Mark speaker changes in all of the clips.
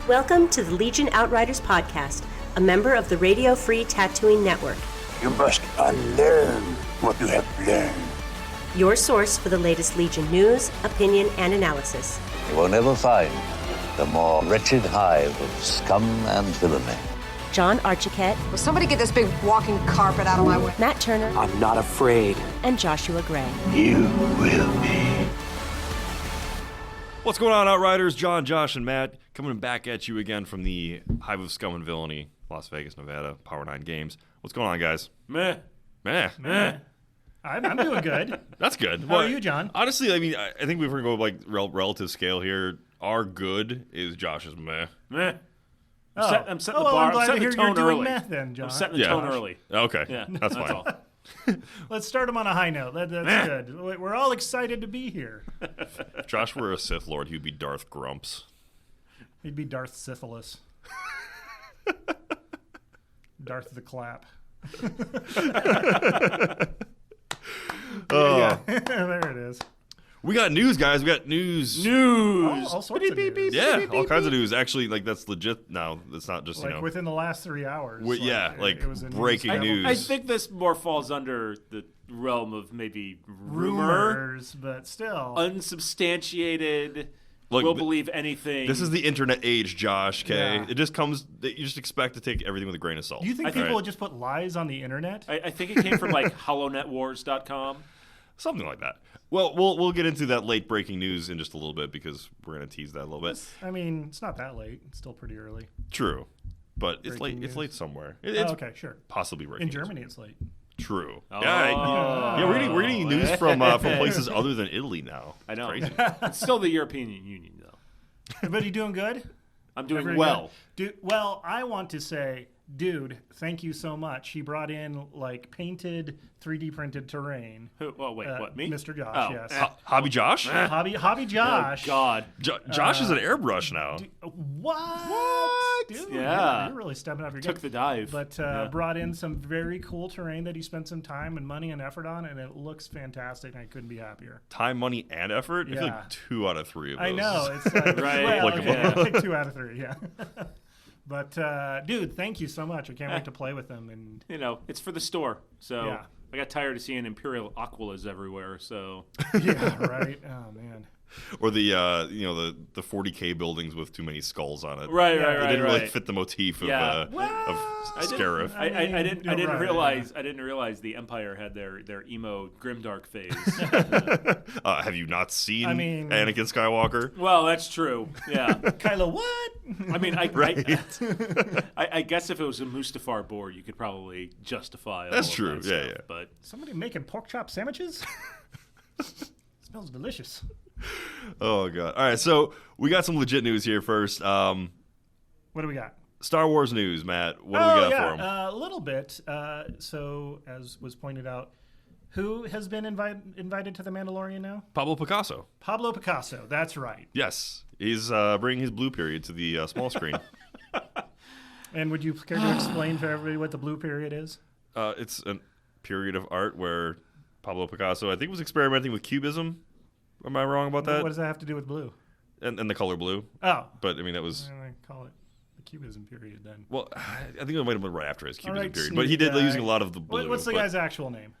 Speaker 1: Welcome to the Legion Outriders podcast, a member of the Radio Free Tattooing Network.
Speaker 2: You must unlearn what you have learned.
Speaker 1: Your source for the latest Legion news, opinion, and analysis.
Speaker 3: You will never find the more wretched hive of scum and villainy.
Speaker 1: John Archiquette.
Speaker 4: Will somebody get this big walking carpet out of my way?
Speaker 1: Matt Turner.
Speaker 5: I'm not afraid.
Speaker 1: And Joshua Gray.
Speaker 2: You will be.
Speaker 6: What's going on, Outriders? John, Josh, and Matt coming back at you again from the Hive of Scum and Villainy, Las Vegas, Nevada, Power 9 Games. What's going on, guys?
Speaker 7: Meh. I'm doing good.
Speaker 6: That's good.
Speaker 7: How are you, John?
Speaker 6: Honestly, I mean, I think we're going to go like relative scale here. Our good is Josh's meh.
Speaker 7: Meh.
Speaker 5: I'm setting the bar.
Speaker 7: I'm glad
Speaker 5: I'm
Speaker 7: to hear
Speaker 5: setting the
Speaker 7: you're
Speaker 5: tone
Speaker 7: doing
Speaker 5: early.
Speaker 7: meth then, John.
Speaker 5: I'm setting the tone early.
Speaker 6: Okay,
Speaker 5: Yeah,
Speaker 6: that's fine.
Speaker 5: all.
Speaker 7: Let's start them on a high note. That's good. We're all excited to be here.
Speaker 6: If Josh were a Sith Lord, he'd be Darth Grumps.
Speaker 7: He'd be Darth Syphilis. Darth the Clap. Yeah, there it is.
Speaker 6: We got news, guys. We got news.
Speaker 7: All sorts of news.
Speaker 6: Yeah, all kinds of news. Actually, like that's legit now. It's not just
Speaker 7: Like within the last 3 hours.
Speaker 6: Like
Speaker 7: it was a
Speaker 6: breaking news.
Speaker 5: I think this more falls under the realm of maybe
Speaker 7: rumors, but still.
Speaker 5: Unsubstantiated.
Speaker 6: Look,
Speaker 5: we'll believe anything.
Speaker 6: This is the internet age, Josh. Okay,
Speaker 7: Yeah.
Speaker 6: It just comes. You just expect to take everything with a grain of salt.
Speaker 7: Do you think
Speaker 5: I
Speaker 7: people
Speaker 5: think-
Speaker 7: would just put lies on the internet?
Speaker 5: I think it came from like HollowNetWars.com.
Speaker 6: Something like that. Well, we'll get into that late breaking news in just a little bit because we're going to tease that a little bit.
Speaker 7: I mean, it's not that late. It's still pretty early.
Speaker 6: True, but it's
Speaker 7: Breaking
Speaker 6: late.
Speaker 7: news.
Speaker 6: It's late somewhere.
Speaker 7: Oh,
Speaker 6: It's
Speaker 7: okay, sure.
Speaker 6: possibly breaking
Speaker 7: In
Speaker 6: news.
Speaker 7: Germany, it's late.
Speaker 6: True.
Speaker 5: Oh.
Speaker 6: Yeah. We're getting news from places other than Italy now.
Speaker 5: I know.
Speaker 6: Crazy.
Speaker 5: It's still the European Union, though.
Speaker 7: Everybody doing good?
Speaker 5: I'm doing
Speaker 7: Everybody
Speaker 5: well.
Speaker 7: good? Well, I want to say, dude, thank you so much. He brought in like painted 3D printed terrain.
Speaker 5: Who? Oh, wait, what? Me?
Speaker 7: Mr. Josh,
Speaker 5: Oh.
Speaker 7: yes.
Speaker 6: Hobby Josh?
Speaker 7: Hobby Josh.
Speaker 5: Oh, God.
Speaker 6: Josh is an airbrush now.
Speaker 7: What? Dude,
Speaker 5: Yeah.
Speaker 7: You're really stepping up your
Speaker 5: Took
Speaker 7: game.
Speaker 5: the dive.
Speaker 7: But brought in some very cool terrain that he spent some time and money and effort on, and it looks fantastic, and I couldn't be happier.
Speaker 6: Time, money, and effort. I feel
Speaker 7: Yeah.
Speaker 6: like 2 out of 3 of those.
Speaker 7: I know. It's like,
Speaker 5: Right.
Speaker 7: well,
Speaker 6: Like
Speaker 7: okay,
Speaker 5: a-
Speaker 7: like 2 out of 3, yeah. But, dude, thank you so much. I can't wait to play with them. And
Speaker 5: You know, it's for the store. So
Speaker 7: Yeah.
Speaker 5: I got tired of seeing Imperial Aquilas everywhere. So
Speaker 7: yeah, right? Oh, man.
Speaker 6: Or the the 40K buildings with too many skulls on it.
Speaker 5: right.
Speaker 6: It didn't really fit the motif of
Speaker 5: Yeah.
Speaker 6: of
Speaker 5: I didn't-
Speaker 6: Scarif.
Speaker 5: I didn't.
Speaker 7: You're right,
Speaker 5: realize. I didn't realize the Empire had their emo grimdark phase.
Speaker 6: Have you not seen
Speaker 7: I mean-
Speaker 6: Anakin Skywalker?
Speaker 5: Well, that's true. Yeah.
Speaker 7: Kylo, what?
Speaker 5: I mean, I guess if it was a Mustafar board, you could probably justify.
Speaker 6: That's
Speaker 5: all of
Speaker 6: true.
Speaker 5: that
Speaker 6: Yeah,
Speaker 5: stuff,
Speaker 6: yeah.
Speaker 5: But
Speaker 7: Somebody making pork chop sandwiches? Smells delicious.
Speaker 6: Oh god! All right, so we got some legit news here first.
Speaker 7: What do we got?
Speaker 6: Star Wars news, Matt. What do we got for him?
Speaker 7: A little bit. So, as was pointed out, who has been invited to the Mandalorian now?
Speaker 6: Pablo Picasso.
Speaker 7: Pablo Picasso. That's right.
Speaker 6: Yes, he's bringing his blue period to the small screen.
Speaker 7: And would you care to explain for everybody what the blue period is?
Speaker 6: It's a period of art where Pablo Picasso, I think, was experimenting with cubism. Am I wrong about that?
Speaker 7: What does that have to do with blue?
Speaker 6: And the color blue.
Speaker 7: Oh.
Speaker 6: But I mean, that was
Speaker 7: I call it the Cubism period then.
Speaker 6: well. I think it might have been right after his
Speaker 7: All
Speaker 6: cubism
Speaker 7: right,
Speaker 6: period.
Speaker 7: sneak
Speaker 6: But he did
Speaker 7: guy.
Speaker 6: using a lot of the blue.
Speaker 7: What's the
Speaker 6: but-
Speaker 7: guy's actual name?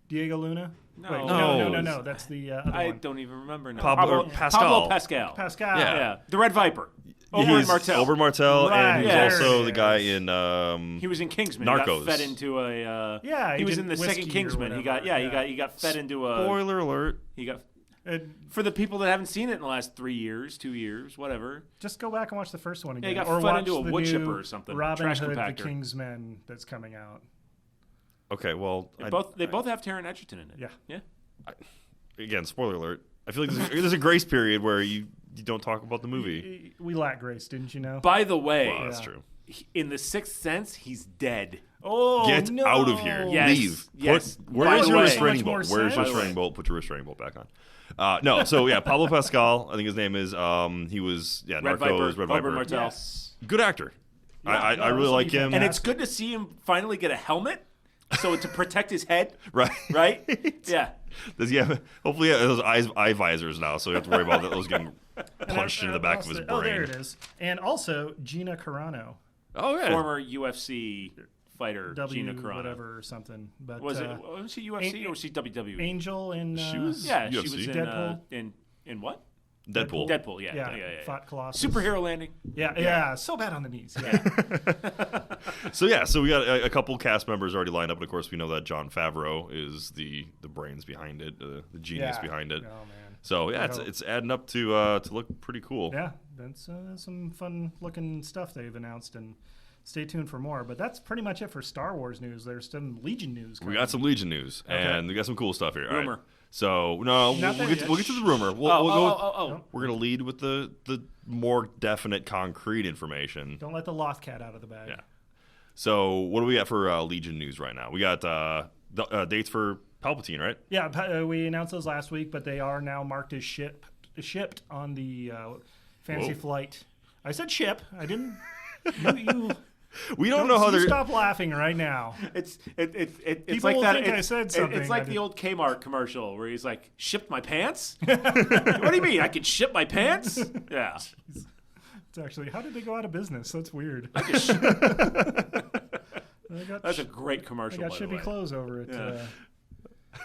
Speaker 7: Diego Luna?
Speaker 5: No.
Speaker 7: Wait,
Speaker 6: No.
Speaker 7: no. That's the other
Speaker 5: I
Speaker 7: one.
Speaker 5: don't even remember now.
Speaker 6: Pablo Pascal.
Speaker 5: Pablo Pascal.
Speaker 7: Pascal.
Speaker 6: Yeah.
Speaker 5: Yeah, the Red Viper. Over in
Speaker 6: He's
Speaker 5: Martell.
Speaker 6: Over Martell,
Speaker 7: Right,
Speaker 6: and he was
Speaker 5: there
Speaker 6: also
Speaker 7: it
Speaker 6: the guy
Speaker 7: is.
Speaker 6: in
Speaker 5: He was in Kingsman.
Speaker 6: Narcos.
Speaker 5: He got fed into a.
Speaker 7: Yeah,
Speaker 5: he was
Speaker 7: Agent
Speaker 5: in the
Speaker 7: Whiskey
Speaker 5: second
Speaker 7: or
Speaker 5: Kingsman. He got
Speaker 7: whatever,
Speaker 5: he got fed into a.
Speaker 6: Spoiler alert.
Speaker 5: He got
Speaker 7: And
Speaker 5: for the people that haven't seen it in the last 3 years, 2 years, whatever.
Speaker 7: just go back and watch the first one again.
Speaker 5: he got
Speaker 7: or
Speaker 5: fed
Speaker 7: watch
Speaker 5: into a
Speaker 7: the
Speaker 5: wood
Speaker 7: new
Speaker 5: chipper or something.
Speaker 7: Robin
Speaker 5: Trash
Speaker 7: Hood,
Speaker 5: compactor.
Speaker 7: the Kingsman that's coming out.
Speaker 6: Okay, well,
Speaker 5: They both have Taron Egerton in it.
Speaker 7: Yeah.
Speaker 5: Yeah.
Speaker 6: again, spoiler alert. I feel like there's a grace period where you don't talk about the movie.
Speaker 7: We lack grace, didn't you know?
Speaker 5: By the way,
Speaker 6: Well, that's true.
Speaker 5: in The Sixth Sense, he's dead.
Speaker 7: Oh,
Speaker 6: Get
Speaker 7: no.
Speaker 6: out of here.
Speaker 5: Yes.
Speaker 6: Leave.
Speaker 5: Yes.
Speaker 6: Where
Speaker 5: By
Speaker 6: is
Speaker 5: the
Speaker 6: your
Speaker 5: way-
Speaker 6: restraining
Speaker 7: So much more
Speaker 6: bolt? Where's your
Speaker 7: sense.
Speaker 6: restraining bolt? Put your restraining bolt back on. No, so yeah, Pablo Pascal, I think his name is. He was
Speaker 5: Red
Speaker 6: Narcos,
Speaker 5: Viper.
Speaker 6: Red
Speaker 5: Robert
Speaker 6: Viper.
Speaker 5: Martell.
Speaker 7: Yes.
Speaker 6: Good actor. I really like him.
Speaker 5: And it's good to see him finally get a helmet. So to protect his head,
Speaker 6: Right.
Speaker 5: right? Yeah.
Speaker 6: Does he have? Hopefully, he has those eye visors now, so you have to worry about those getting punched into the back of his brain.
Speaker 7: Oh, there it is. And also Gina Carano.
Speaker 6: Oh yeah.
Speaker 5: Former UFC fighter Gina Carano.
Speaker 7: Whatever or something. But
Speaker 5: Was she UFC or was she WWE?
Speaker 7: Angel in
Speaker 6: She was
Speaker 5: Yeah,
Speaker 6: UFC.
Speaker 5: she was
Speaker 7: Deadpool.
Speaker 5: In what?
Speaker 6: Deadpool.
Speaker 5: Deadpool, yeah.
Speaker 7: yeah, fought Colossus.
Speaker 5: Superhero landing.
Speaker 7: Yeah, so bad on the knees. Yeah.
Speaker 6: So we got a couple cast members already lined up, and of course we know that Jon Favreau is the brains behind it, the genius behind it.
Speaker 7: Oh man.
Speaker 6: So yeah, it's adding up to look pretty cool.
Speaker 7: Yeah, that's some fun looking stuff they've announced, and stay tuned for more. But that's pretty much it for Star Wars news. There's some Legion news coming.
Speaker 6: We got some Legion news, and we got some cool stuff here. All right.
Speaker 5: Rumor.
Speaker 6: So no, we'll get to the rumor. We're gonna lead with the more definite, concrete information.
Speaker 7: Don't let the Loth cat out of the bag.
Speaker 6: Yeah. So what do we got for Legion news right now? We got dates for Palpatine, right?
Speaker 7: Yeah, we announced those last week, but they are now marked as shipped on the Fantasy Flight. I said ship. I didn't. You
Speaker 6: We don't know how they're.
Speaker 7: Stop laughing right now.
Speaker 5: It's
Speaker 7: People
Speaker 5: like
Speaker 7: will
Speaker 5: that.
Speaker 7: think I said something.
Speaker 5: It's like the old Kmart commercial where he's like, "Shipped my pants." What do you mean? I can ship my pants? Yeah.
Speaker 7: It's actually, how did they go out of business? That's weird.
Speaker 5: That's a great commercial.
Speaker 7: They got
Speaker 5: by the
Speaker 7: shippy
Speaker 5: way.
Speaker 7: clothes over at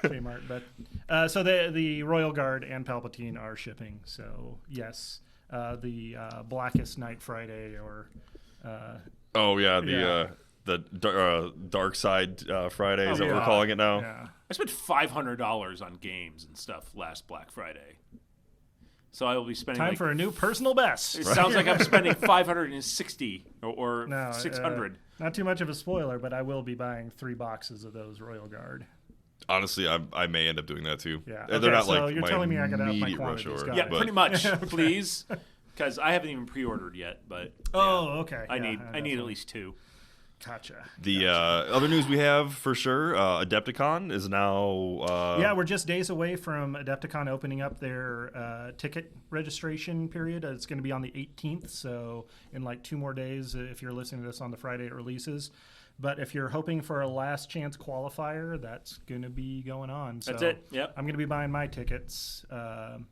Speaker 7: Kmart. But so the Royal Guard and Palpatine are shipping. So yes, the Blackest Night Friday or.
Speaker 6: The Dark Side Friday is what we're calling it now.
Speaker 7: Yeah.
Speaker 5: I spent $500 on games and stuff last Black Friday, so I will be spending.
Speaker 7: Time for a new personal best.
Speaker 5: It sounds like I'm spending $560 or
Speaker 7: No,
Speaker 5: $600.
Speaker 7: Not too much of a spoiler, but I will be buying 3 boxes of those Royal Guard.
Speaker 6: Honestly, I may end up doing that too.
Speaker 7: Yeah,
Speaker 6: They're not
Speaker 7: so
Speaker 6: like
Speaker 7: you're
Speaker 6: my
Speaker 7: telling me I gotta up my
Speaker 6: immediate rush
Speaker 7: quantities.
Speaker 6: order.
Speaker 7: Got
Speaker 5: Yeah,
Speaker 7: it.
Speaker 5: pretty much, please, because I haven't even pre-ordered yet. But
Speaker 7: okay.
Speaker 5: I
Speaker 7: Yeah,
Speaker 5: need at
Speaker 7: definitely.
Speaker 5: least 2.
Speaker 7: Gotcha.
Speaker 6: The other news we have for sure, Adepticon is now.
Speaker 7: Yeah, we're just days away from Adepticon opening up their ticket registration period. It's going to be on the 18th, so in like 2 more days if you're listening to this on the Friday it releases. But if you're hoping for a last chance qualifier, that's going to be going on. So
Speaker 5: That's it. Yep.
Speaker 7: I'm going to be buying my tickets,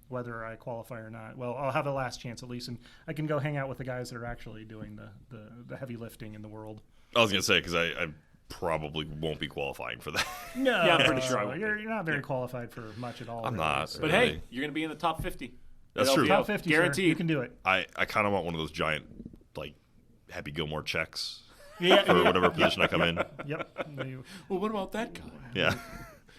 Speaker 7: whether I qualify or not. Well, I'll have a last chance at least, and I can go hang out with the guys that are actually doing the heavy lifting in the world.
Speaker 6: I was gonna say because I probably won't be qualifying for that.
Speaker 7: No,
Speaker 5: Yeah, I'm pretty sure I will
Speaker 7: you're not very qualified for much at all.
Speaker 6: I'm
Speaker 7: really,
Speaker 6: not.
Speaker 7: so-
Speaker 5: But
Speaker 6: Really?
Speaker 5: hey, you're going to be in the top 50.
Speaker 6: That's
Speaker 5: At
Speaker 6: true.
Speaker 5: LVO.
Speaker 7: Top 50,
Speaker 5: guaranteed.
Speaker 7: sir. You can do it.
Speaker 6: I kind of want one of those giant like Happy Gilmore checks
Speaker 7: Yeah.
Speaker 6: for whatever position I come in.
Speaker 7: Yep.
Speaker 5: Well, what about that guy?
Speaker 6: Yeah.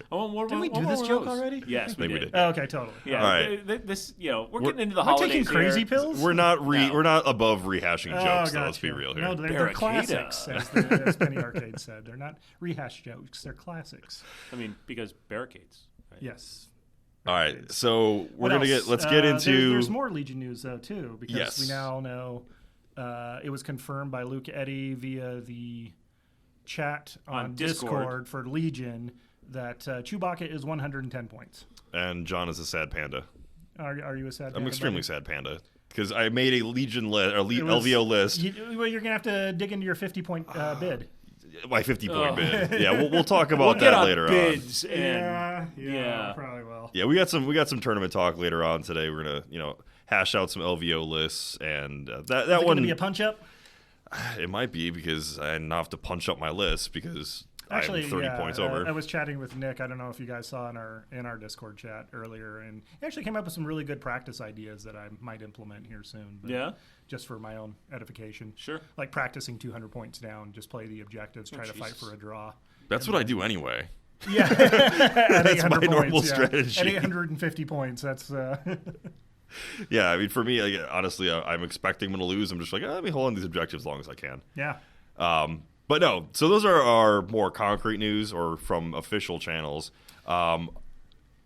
Speaker 7: Did we do this joke already?
Speaker 5: Yes,
Speaker 6: Maybe we did.
Speaker 7: Oh, okay, totally.
Speaker 5: Yeah.
Speaker 6: All right.
Speaker 5: This, we're getting into the
Speaker 7: We're
Speaker 5: holidays
Speaker 7: taking crazy
Speaker 5: here.
Speaker 7: pills.
Speaker 6: We're not
Speaker 5: No.
Speaker 6: we're not above rehashing jokes. Though,
Speaker 7: gotcha.
Speaker 6: let's be real here.
Speaker 7: No, they're
Speaker 5: Barricada.
Speaker 7: classics, as Penny Arcade said. They're not rehash jokes. They're classics.
Speaker 5: I mean, because barricades. Right?
Speaker 7: Yes.
Speaker 6: All right, so
Speaker 7: What
Speaker 6: let's
Speaker 7: else?
Speaker 6: get into.
Speaker 7: There's more Legion news though too, because
Speaker 6: Yes.
Speaker 7: we now know it was confirmed by Luke Eddy via the chat on Discord for Legion that Chewbacca is 110 points.
Speaker 6: And John is a sad panda.
Speaker 7: Are you a sad?
Speaker 6: I'm
Speaker 7: panda,
Speaker 6: extremely
Speaker 7: buddy?
Speaker 6: sad panda because I made a Legion list or
Speaker 7: It was-
Speaker 6: LVO list.
Speaker 7: Well, you're gonna have to dig into your 50-point bid.
Speaker 6: My 50-point bid. Yeah, we'll talk about
Speaker 5: We'll
Speaker 6: that
Speaker 5: get on
Speaker 6: later on.
Speaker 5: bids and
Speaker 7: Yeah, probably will.
Speaker 6: Yeah, we got some tournament talk later on today. We're gonna hash out some LVO lists and that
Speaker 7: Is it
Speaker 6: one.
Speaker 7: gonna be a punch up?
Speaker 6: It might be because I now have to punch up my list because
Speaker 7: Actually,
Speaker 6: I'm 30 points over.
Speaker 7: I was chatting with Nick. I don't know if you guys saw in our Discord chat earlier, and he actually came up with some really good practice ideas that I might implement here soon. But
Speaker 5: Yeah?
Speaker 7: just for my own edification.
Speaker 5: Sure.
Speaker 7: Like practicing 200 points down, just play the objectives, try to fight for a draw.
Speaker 6: That's what I do anyway.
Speaker 7: Yeah, at
Speaker 6: That's
Speaker 7: 800
Speaker 6: my normal
Speaker 7: points, yeah.
Speaker 6: strategy.
Speaker 7: At 850 points, that's.
Speaker 6: Yeah, I mean, for me, like, honestly, I'm expecting them to lose. I'm just like, let me hold on these objectives as long as I can.
Speaker 7: Yeah.
Speaker 6: But no, so those are our more concrete news or from official channels.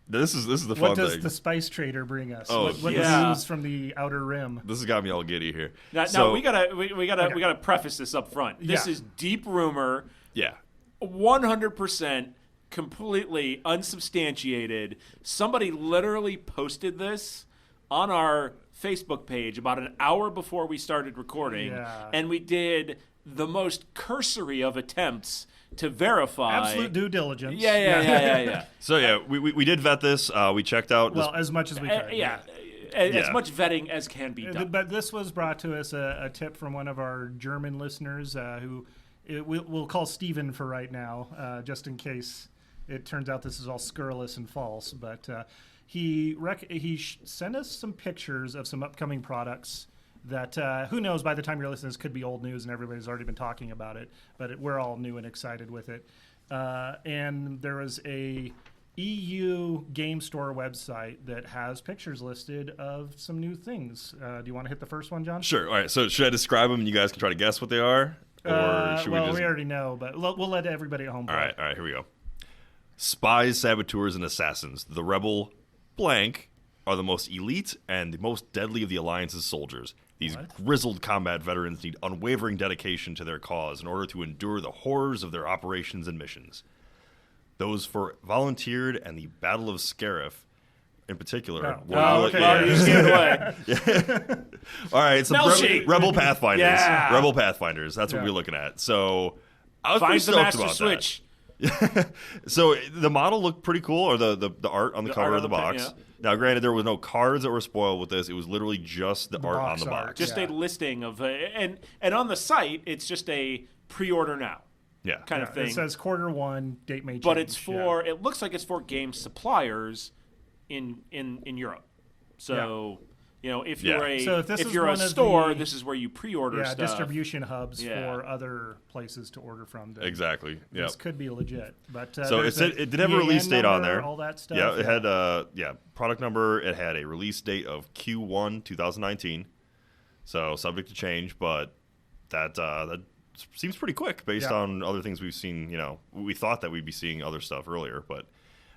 Speaker 6: This is the fun
Speaker 7: What does
Speaker 6: thing.
Speaker 7: the Spice Trader bring us?
Speaker 6: Oh,
Speaker 7: what
Speaker 5: yeah.
Speaker 7: news from the Outer Rim?
Speaker 6: This has got me all giddy here.
Speaker 5: Now,
Speaker 6: So-
Speaker 5: we gotta preface this up front. This
Speaker 7: Yeah.
Speaker 5: is deep rumor,
Speaker 6: Yeah.
Speaker 5: 100% completely unsubstantiated. Somebody literally posted this on our Facebook page about an hour before we started recording,
Speaker 7: Yeah.
Speaker 5: and we did the most cursory of attempts to verify.
Speaker 7: Absolute due diligence.
Speaker 5: Yeah.
Speaker 6: So yeah, we did vet this. We checked out.
Speaker 7: Well, as much as we could.
Speaker 5: As much vetting as can be done.
Speaker 7: But this was brought to us a tip from one of our German listeners who we'll call Steven for right now, just in case it turns out this is all scurrilous and false. But he sent us some pictures of some upcoming products that who knows, by the time you're listening, this could be old news and everybody's already been talking about it. But we're all new and excited with it. And there was a EU game store website that has pictures listed of some new things. Do you want to hit the first one, John?
Speaker 6: Sure. All right. So should I describe them and you guys can try to guess what they are? Or should we
Speaker 7: already know, but we'll let everybody at home play.
Speaker 6: All right, here we go. Spies, saboteurs, and assassins. The rebel blank are the most elite and the most deadly of the Alliance's soldiers. These grizzled combat veterans need unwavering dedication to their cause in order to endure the horrors of their operations and missions. Those for volunteered and the Battle of Scarif, in particular.
Speaker 5: Okay. You just gave it away.
Speaker 6: All right, so Rebel Pathfinders.
Speaker 5: Yeah.
Speaker 6: Rebel Pathfinders. That's what we're looking at. So I was pretty
Speaker 5: Find the
Speaker 6: stoked
Speaker 5: Master
Speaker 6: about
Speaker 5: Switch.
Speaker 6: that. So the model looked pretty cool, or the art on the cover of the box.
Speaker 5: Yeah.
Speaker 6: Now, granted, there was no cards that were spoiled with this. It was literally just the art on the box.
Speaker 5: Just a listing of and on the site, it's just a pre-order now.
Speaker 6: Yeah.
Speaker 5: Kind of thing.
Speaker 7: It says Q1, date may change.
Speaker 5: But it's for it looks like it's for game suppliers in Europe. So if you're a store, this is where you pre-order stuff.
Speaker 7: Distribution hubs for other places to order from.
Speaker 6: Exactly. Yeah.
Speaker 7: This could be legit. But
Speaker 6: so it did have a release date on there.
Speaker 7: All that stuff.
Speaker 6: Yeah, it had product number. It had a release date of Q1 2019. So subject to change, but that seems pretty quick based on other things we've seen. We thought that we'd be seeing other stuff earlier, but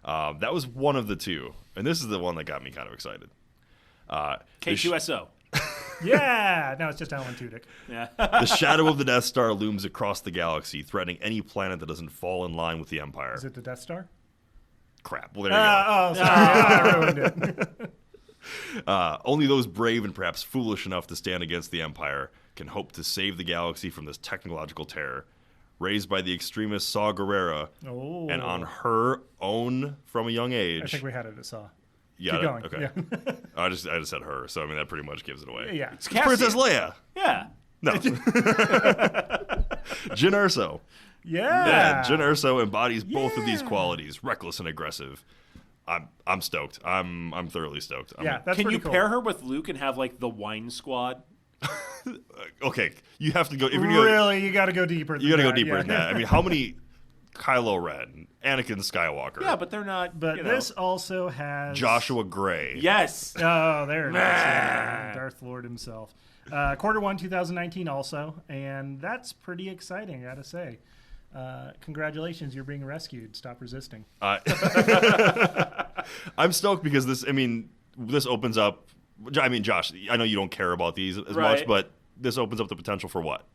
Speaker 6: that was one of the two, and this is the one that got me kind of excited.
Speaker 5: K2SO.
Speaker 7: Yeah, no, it's just Alan Tudyk.
Speaker 5: Yeah.
Speaker 6: The shadow of the Death Star looms across the galaxy, threatening any planet that doesn't fall in line with the Empire.
Speaker 7: Is it the Death Star?
Speaker 6: Crap. Well, there you go.
Speaker 7: Oh, sorry. I ruined it.
Speaker 6: Only those brave and perhaps foolish enough to stand against the Empire can hope to save the galaxy from this technological terror. Raised by the extremist Saw Gerrera, and on her own from a young age.
Speaker 7: I think we had it at Saw.
Speaker 6: Yeah,
Speaker 7: Keep going.
Speaker 6: Okay.
Speaker 7: Yeah.
Speaker 6: I just said her, so I mean that pretty much gives it away.
Speaker 7: Yeah.
Speaker 6: It's Princess Leia.
Speaker 5: Yeah.
Speaker 6: No. Jyn Erso.
Speaker 7: Yeah.
Speaker 6: Jyn Erso embodies both of these qualities, reckless and aggressive. I'm stoked. I'm thoroughly stoked.
Speaker 7: That's
Speaker 5: Can you
Speaker 7: cool.
Speaker 5: pair her with Luke and have like the wine squad?
Speaker 6: Okay, you have to go. If you're
Speaker 7: you got to go deeper.
Speaker 6: You got to go deeper than that. I mean, how many Kylo Ren, Anakin Skywalker?
Speaker 5: Yeah, but they're not.
Speaker 7: But this also has
Speaker 6: Joshua Gray.
Speaker 5: Yes.
Speaker 7: Oh, there it is. Darth Lord himself. Q1 2019 also, and that's pretty exciting, I gotta say. Congratulations, you're being rescued. Stop resisting.
Speaker 6: I'm stoked because this opens up. I mean, Josh, I know you don't care about these as much, but this opens up the potential for what?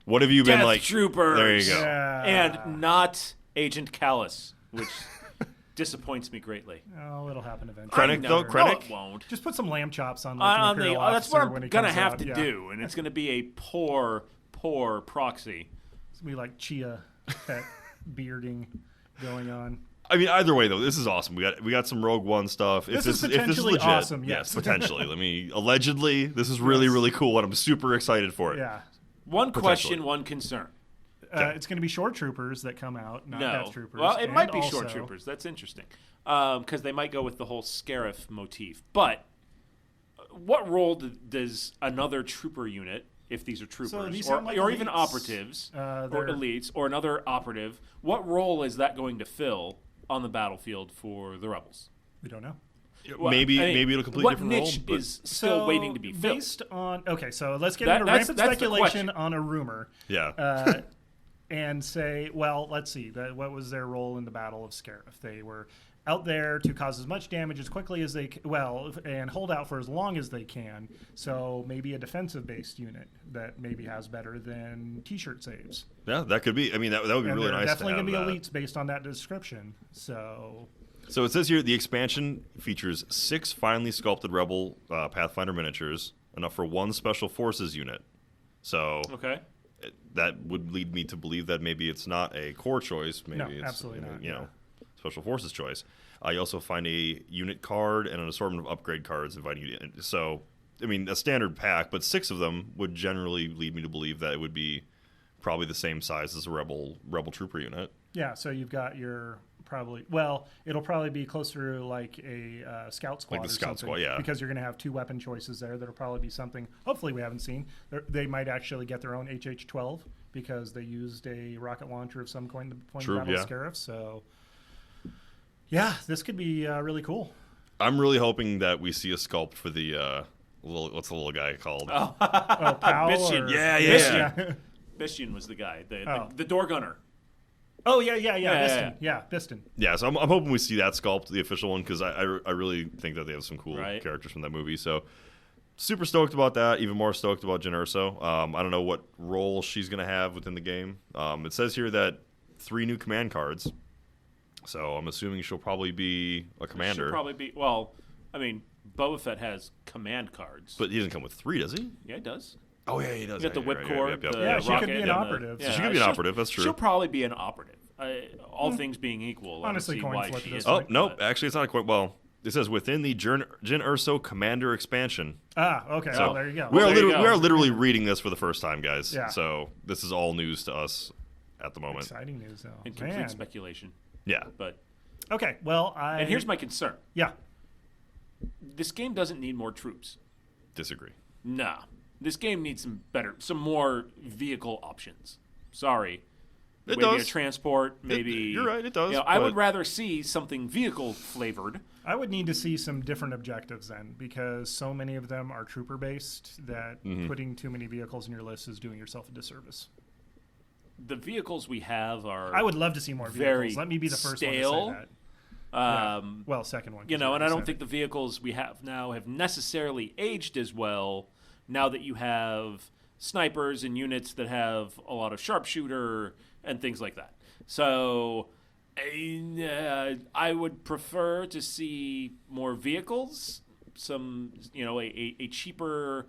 Speaker 6: What have you been like?
Speaker 5: Troopers.
Speaker 6: There you go.
Speaker 7: Yeah.
Speaker 5: And not Agent Callus, which disappoints me greatly.
Speaker 7: Oh, it'll happen eventually.
Speaker 6: Krennic, though? Krennic?
Speaker 5: No, it won't.
Speaker 7: Just put some lamb chops on.
Speaker 5: That's what I'm
Speaker 7: going
Speaker 5: to have to do, and it's going to be a poor proxy.
Speaker 7: It's going to be like Chia pet bearding going on.
Speaker 6: I mean, either way though, this is awesome. We got some Rogue One stuff.
Speaker 7: This is potentially
Speaker 6: legit,
Speaker 7: awesome. Yes,
Speaker 6: potentially. Allegedly, this is really really cool, and I'm super excited for it.
Speaker 7: Yeah.
Speaker 5: One question, one concern.
Speaker 7: It's going to be short troopers that come out, not Death Troopers.
Speaker 5: Well, it might be
Speaker 7: also,
Speaker 5: short troopers. That's interesting because they might go with the whole Scarif motif. But what role does another trooper unit, if these are troopers,
Speaker 7: these
Speaker 5: or,
Speaker 7: sound like
Speaker 5: or even
Speaker 7: elites.
Speaker 5: operatives, or
Speaker 7: They're-
Speaker 5: elites, or another operative, what role is that going to fill on the battlefield for the rebels?
Speaker 7: We don't know.
Speaker 5: Well,
Speaker 6: maybe
Speaker 5: I mean,
Speaker 6: it'll complete
Speaker 5: what
Speaker 6: different role.
Speaker 5: niche
Speaker 6: but-
Speaker 5: is still waiting to be filled?
Speaker 7: Based on so let's get into
Speaker 5: That's
Speaker 7: rampant
Speaker 5: the
Speaker 7: speculation
Speaker 5: question.
Speaker 7: on a rumor.
Speaker 6: Yeah.
Speaker 7: And say, well, let's see. What was their role in the Battle of Scarif? They were out there to cause as much damage as quickly as and hold out for as long as they can. So maybe a defensive-based unit that maybe has better than T-shirt saves.
Speaker 6: Yeah, that could be. I mean, that would be
Speaker 7: And
Speaker 6: really
Speaker 7: they're
Speaker 6: nice.
Speaker 7: definitely
Speaker 6: to have
Speaker 7: going to be
Speaker 6: that.
Speaker 7: elites based on that description. So
Speaker 6: it says here the expansion features 6 finely sculpted Rebel Pathfinder miniatures, enough for 1 Special Forces unit. So
Speaker 5: Okay.
Speaker 6: that would lead me to believe that maybe it's not a core choice. Maybe it's
Speaker 7: absolutely not.
Speaker 6: You know, Special Forces choice. You also find a unit card and an assortment of upgrade cards inviting you in. So, I mean, a standard pack, but 6 of them would generally lead me to believe that it would be probably the same size as a Rebel Trooper unit.
Speaker 7: Yeah, so you've got your it'll probably be closer to like a Scout Squad,
Speaker 6: like the
Speaker 7: or
Speaker 6: Scout
Speaker 7: something,
Speaker 6: Squad, yeah,
Speaker 7: because you're going to have 2 weapon choices there. That'll probably be something. Hopefully, we haven't seen. They might actually get their own HH-12 because they used a rocket launcher of some point in the Battle of Scarif. So, yeah, this could be really cool.
Speaker 6: I'm really hoping that we see a sculpt for the what's the little guy called?
Speaker 7: Oh, Pal.
Speaker 5: Bishian.
Speaker 6: Yeah.
Speaker 5: Bishian was the guy, the door gunner.
Speaker 7: Oh, yeah. Biston.
Speaker 6: Yeah, so I'm hoping we see that sculpt, the official one, because I really think that they have some cool characters from that movie. So super stoked about that. Even more stoked about Jyn Erso. I don't know what role she's going to have within the game. It says here that 3 new command cards. So I'm assuming she'll probably be a commander.
Speaker 5: She'll probably be, well, I mean, Boba Fett has command cards.
Speaker 6: But he doesn't come with 3, does he?
Speaker 5: Yeah, he does.
Speaker 6: Oh, yeah, he does.
Speaker 5: You got the whipcord,
Speaker 7: she could be an operative.
Speaker 6: She could be an operative, that's true.
Speaker 5: She'll probably be an operative. All things being equal.
Speaker 7: Honestly, coin flip at this
Speaker 6: Oh,
Speaker 7: point.
Speaker 6: no, actually, it's not a coin. Well, it says within the Jyn Erso Commander expansion.
Speaker 7: Okay.
Speaker 6: So
Speaker 7: there you go.
Speaker 6: We are literally reading this for the first time, guys.
Speaker 7: Yeah.
Speaker 6: So this is all news to us at the moment.
Speaker 7: Exciting news, though.
Speaker 5: And complete speculation.
Speaker 6: Yeah.
Speaker 5: But
Speaker 7: okay, well,
Speaker 5: and here's my concern.
Speaker 7: Yeah.
Speaker 5: This game doesn't need more troops.
Speaker 6: Disagree.
Speaker 5: Nah. This game needs some more vehicle options. Sorry. Maybe a transport, maybe...
Speaker 6: You're right, it does.
Speaker 5: I would rather see something vehicle-flavored.
Speaker 7: I would need to see some different objectives then, because so many of them are trooper-based that putting too many vehicles in your list is doing yourself a disservice.
Speaker 5: The vehicles we have are...
Speaker 7: I would love to see more vehicles. Let me be the first one to say that. Well, second one.
Speaker 5: And I don't think the vehicles we have now have necessarily aged as well now that you have snipers and units that have a lot of sharpshooter and things like that. So I would prefer to see more vehicles, a cheaper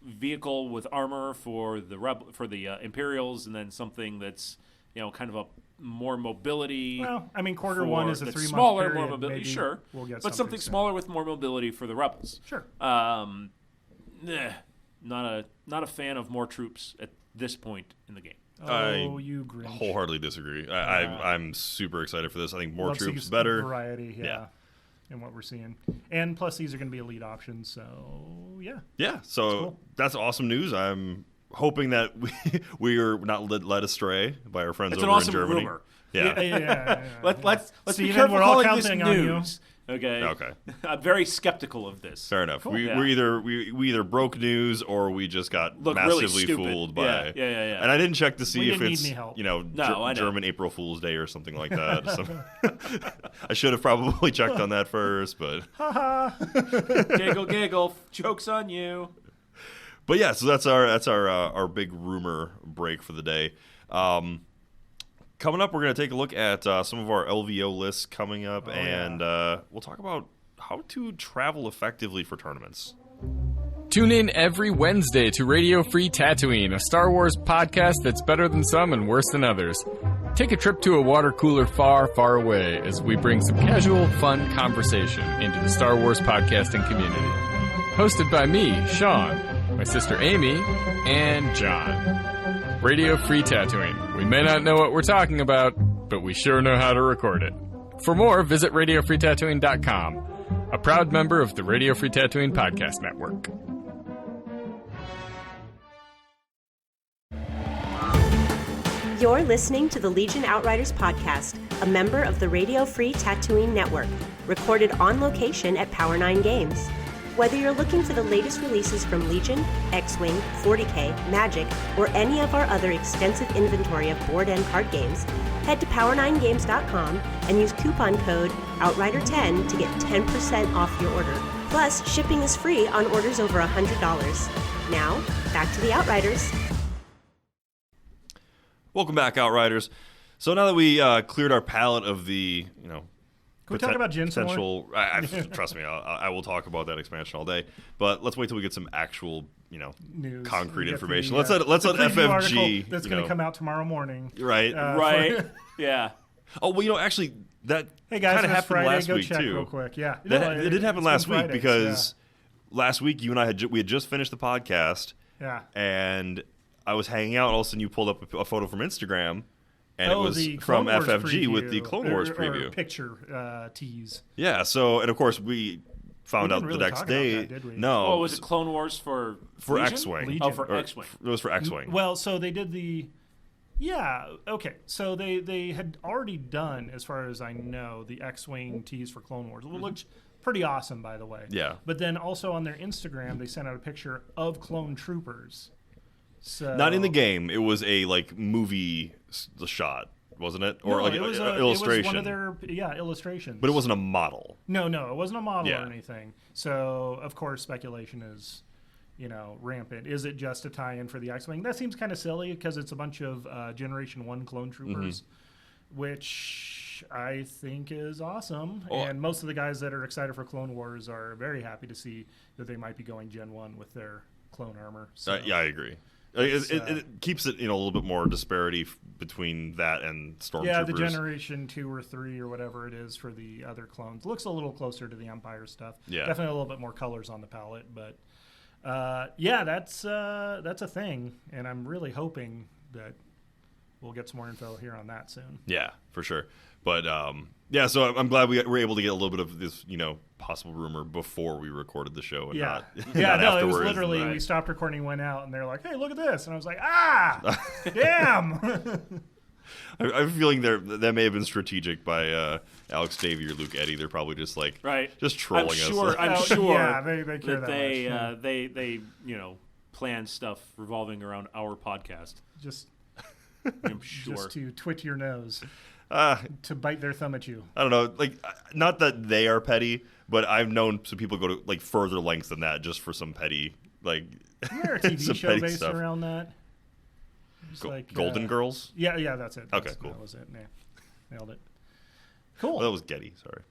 Speaker 5: vehicle with armor for the Imperials, and then something that's kind of a more mobility.
Speaker 7: Well, I mean, quarter one is a 3-month
Speaker 5: smaller,
Speaker 7: period.
Speaker 5: more mobility. Sure,
Speaker 7: we'll get
Speaker 5: but something smaller with more mobility for the Rebels.
Speaker 7: Sure.
Speaker 5: Not a fan of more troops at this point in the game.
Speaker 7: You Grinch.
Speaker 6: Wholeheartedly disagree. I'm super excited for this. I think more troops,
Speaker 7: see
Speaker 6: better.
Speaker 7: Variety, in what we're seeing. And plus, these are going to be elite options, so yeah.
Speaker 6: Yeah, so that's awesome news. I'm hoping that we are not led astray by our friends over in Germany.
Speaker 5: Rumor.
Speaker 6: Yeah.
Speaker 5: Let's
Speaker 7: Steven,
Speaker 5: be careful
Speaker 7: we're all
Speaker 5: calling this
Speaker 7: counting on you.
Speaker 5: news. Okay.
Speaker 6: Okay.
Speaker 5: I'm very skeptical of this.
Speaker 6: Fair enough.
Speaker 5: Cool.
Speaker 6: We either broke news or we just got massively
Speaker 5: really
Speaker 6: fooled by.
Speaker 5: Yeah.
Speaker 6: And I didn't check to see if
Speaker 7: didn't
Speaker 6: it's
Speaker 7: need any help.
Speaker 6: German April Fool's Day or something like that. I should have probably checked on that first, but
Speaker 5: giggle, joke's on you.
Speaker 6: But yeah, so that's our big rumor break for the day. Coming up, we're going to take a look at some of our LVO lists coming up, we'll talk about how to travel effectively for tournaments.
Speaker 8: Tune in every Wednesday to Radio Free Tatooine, a Star Wars podcast that's better than some and worse than others. Take a trip to a water cooler far, far away as we bring some casual, fun conversation into the Star Wars podcasting community. Hosted by me, Sean, my sister Amy, and John. Radio Free Tatooine. We may not know what we're talking about, but we sure know how to record it. For more, visit RadioFreeTatooine.com, a proud member of the Radio Free Tatooine Podcast Network.
Speaker 1: You're listening to the Legion Outriders podcast, a member of the Radio Free Tatooine Network, recorded on location at Power 9 Games. Whether you're looking for the latest releases from Legion, X-Wing, 40K, Magic, or any of our other extensive inventory of board and card games, head to power9games.com and use coupon code OUTRIDER10 to get 10% off your order. Plus, shipping is free on orders over $100. Now, back to the Outriders.
Speaker 6: Welcome back, Outriders. So now that we cleared our palate of the,
Speaker 7: Can we talk about Jin some more?
Speaker 6: potential. Trust me, I will talk about that expansion all day. But let's wait till we get some actual,
Speaker 7: News.
Speaker 6: concrete
Speaker 7: We get
Speaker 6: information.
Speaker 7: the,
Speaker 6: Let's let
Speaker 7: preview
Speaker 6: FFG.
Speaker 7: article that's going to come out tomorrow morning.
Speaker 6: Right.
Speaker 5: Right. Yeah.
Speaker 6: Oh well, actually, that
Speaker 7: Hey guys,
Speaker 6: kind of
Speaker 7: it's
Speaker 6: happened
Speaker 7: Friday.
Speaker 6: last
Speaker 7: Go
Speaker 6: week
Speaker 7: check
Speaker 6: too.
Speaker 7: real quick. Yeah,
Speaker 6: It did happen
Speaker 7: it's
Speaker 6: last
Speaker 7: been
Speaker 6: week
Speaker 7: Fridays,
Speaker 6: because last week you and I we had just finished the podcast.
Speaker 7: yeah.
Speaker 6: And I was hanging out. All of a sudden, you pulled up a photo from Instagram, and it was
Speaker 7: the
Speaker 6: from
Speaker 7: Clone Wars
Speaker 6: FFG with the
Speaker 7: preview,
Speaker 6: Clone Wars
Speaker 7: or
Speaker 6: preview.
Speaker 7: picture tease.
Speaker 6: Yeah. So, and of course, we found
Speaker 7: We
Speaker 6: out
Speaker 7: didn't
Speaker 6: the
Speaker 7: really
Speaker 6: next
Speaker 7: talk about
Speaker 6: day.
Speaker 7: that, did we?
Speaker 6: No.
Speaker 5: Oh, was it Clone Wars for Legion?
Speaker 6: X-Wing?
Speaker 7: Legion.
Speaker 5: Oh, for
Speaker 6: Or
Speaker 5: X-Wing.
Speaker 6: It was for X-Wing.
Speaker 7: Well, so they did the. Yeah. Okay. So they had already done, as far as I know, the X-wing tease for Clone Wars. It looked pretty awesome, by the way.
Speaker 6: Yeah.
Speaker 7: But then also on their Instagram, they sent out a picture of clone troopers. So
Speaker 6: Not in the game. It was a movie shot, wasn't it? Or
Speaker 7: No,
Speaker 6: like
Speaker 7: it was
Speaker 6: an
Speaker 7: It
Speaker 6: illustration.
Speaker 7: was one of their illustrations.
Speaker 6: But it wasn't a model.
Speaker 7: No, it wasn't a model
Speaker 6: Yeah.
Speaker 7: or anything. So of course speculation is, rampant. Is it just a tie-in for the X-wing? That seems kind of silly because it's a bunch of Generation 1 clone troopers, which I think is awesome.
Speaker 6: Oh.
Speaker 7: And most of the guys that are excited for Clone Wars are very happy to see that they might be going Gen 1 with their clone armor. So,
Speaker 6: Yeah, I agree. It keeps it, a little bit more disparity between that and Stormtroopers.
Speaker 7: yeah, the Generation 2 or 3 or whatever it is for the other clones looks a little closer to the Empire stuff.
Speaker 6: Yeah.
Speaker 7: Definitely a little bit more colors on the palette, but that's a thing, and I'm really hoping that we'll get some more info here on that soon.
Speaker 6: Yeah, for sure. But so I'm glad we were able to get a little bit of this, possible rumor before we recorded the show, and not
Speaker 7: no,
Speaker 6: not
Speaker 7: it was
Speaker 6: afterwards.
Speaker 7: literally we stopped recording, went out, and they're like, "Hey, look at this," and I was like, damn.
Speaker 6: I have a feeling that may have been strategic by Alex Davey or Luke Eddy. They're probably just just trolling us.
Speaker 5: I'm sure.
Speaker 7: Yeah, they care
Speaker 5: that
Speaker 7: that
Speaker 5: they,
Speaker 7: much.
Speaker 5: they plan stuff revolving around our podcast.
Speaker 7: Just
Speaker 5: I'm sure.
Speaker 7: just to twit your nose,
Speaker 6: Uh,
Speaker 7: to bite their thumb at you.
Speaker 6: I don't know. Not that they are petty, but I've known some people go to further lengths than that just for some petty
Speaker 7: Isn't there a TV
Speaker 6: some
Speaker 7: show
Speaker 6: petty
Speaker 7: based
Speaker 6: stuff.
Speaker 7: around that? Just
Speaker 6: Golden Girls.
Speaker 7: Yeah, that's it.
Speaker 6: Okay, cool.
Speaker 7: That was it. Yeah. Nailed it. Cool.
Speaker 6: Well, that was Getty. Sorry,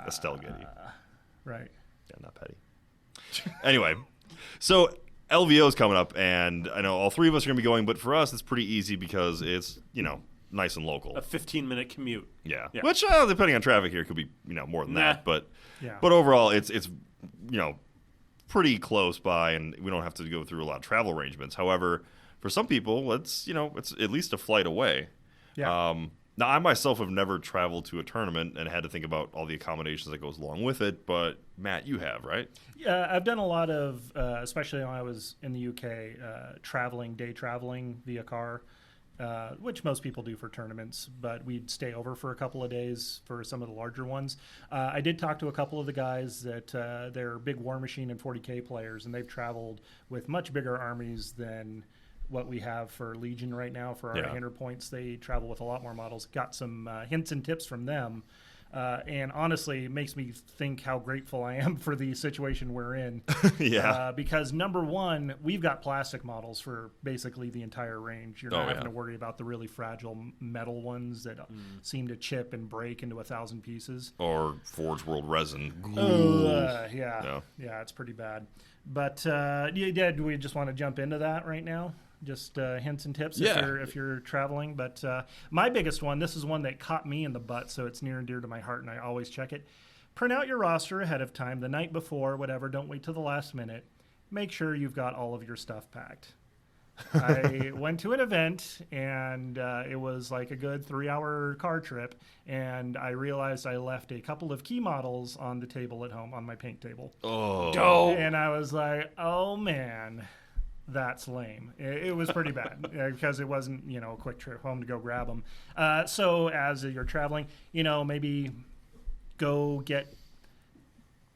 Speaker 6: Estelle Getty.
Speaker 7: Right.
Speaker 6: Yeah, not petty. Anyway, so LVO is coming up, and I know all three of us are going to be going, but for us, it's pretty easy because it's nice and local.
Speaker 5: A 15-minute commute.
Speaker 6: Yeah.
Speaker 5: Yeah.
Speaker 6: Which depending on traffic here could be more than that, but
Speaker 7: Yeah.
Speaker 6: but overall it's pretty close by, and we don't have to go through a lot of travel arrangements. However, for some people, it's at least a flight away.
Speaker 7: Yeah.
Speaker 6: Now I myself have never traveled to a tournament and had to think about all the accommodations that goes along with it, but Matt, you have, right?
Speaker 7: Yeah, I've done a lot of, especially when I was in the UK, day traveling via car, which most people do for tournaments, but we'd stay over for a couple of days for some of the larger ones. I did talk to a couple of the guys that they're big War Machine and 40K players, and they've traveled with much bigger armies than what we have for Legion right now. For our 100 points, they travel with a lot more models. Got some hints and tips from them. And honestly, it makes me think how grateful I am for the situation we're in.
Speaker 6: Yeah.
Speaker 7: Because number one, we've got plastic models for basically the entire range. You're not having to worry about the really fragile metal ones that seem to chip and break into 1,000 pieces.
Speaker 6: Or Forge World resin.
Speaker 7: Yeah, it's pretty bad. But do we just want to jump into that right now? Just hints and tips if you're traveling. But my biggest one, this is one that caught me in the butt, so it's near and dear to my heart, and I always check it. Print out your roster ahead of time, the night before, whatever. Don't wait till the last minute. Make sure you've got all of your stuff packed. I went to an event, and it was like a good 3-hour car trip, and I realized I left a couple of key models on the table at home, on my paint table.
Speaker 6: Oh.
Speaker 7: And I was like, oh, man. That's lame. It was pretty bad because it wasn't, a quick trip home to go grab them. So as you're traveling, maybe go get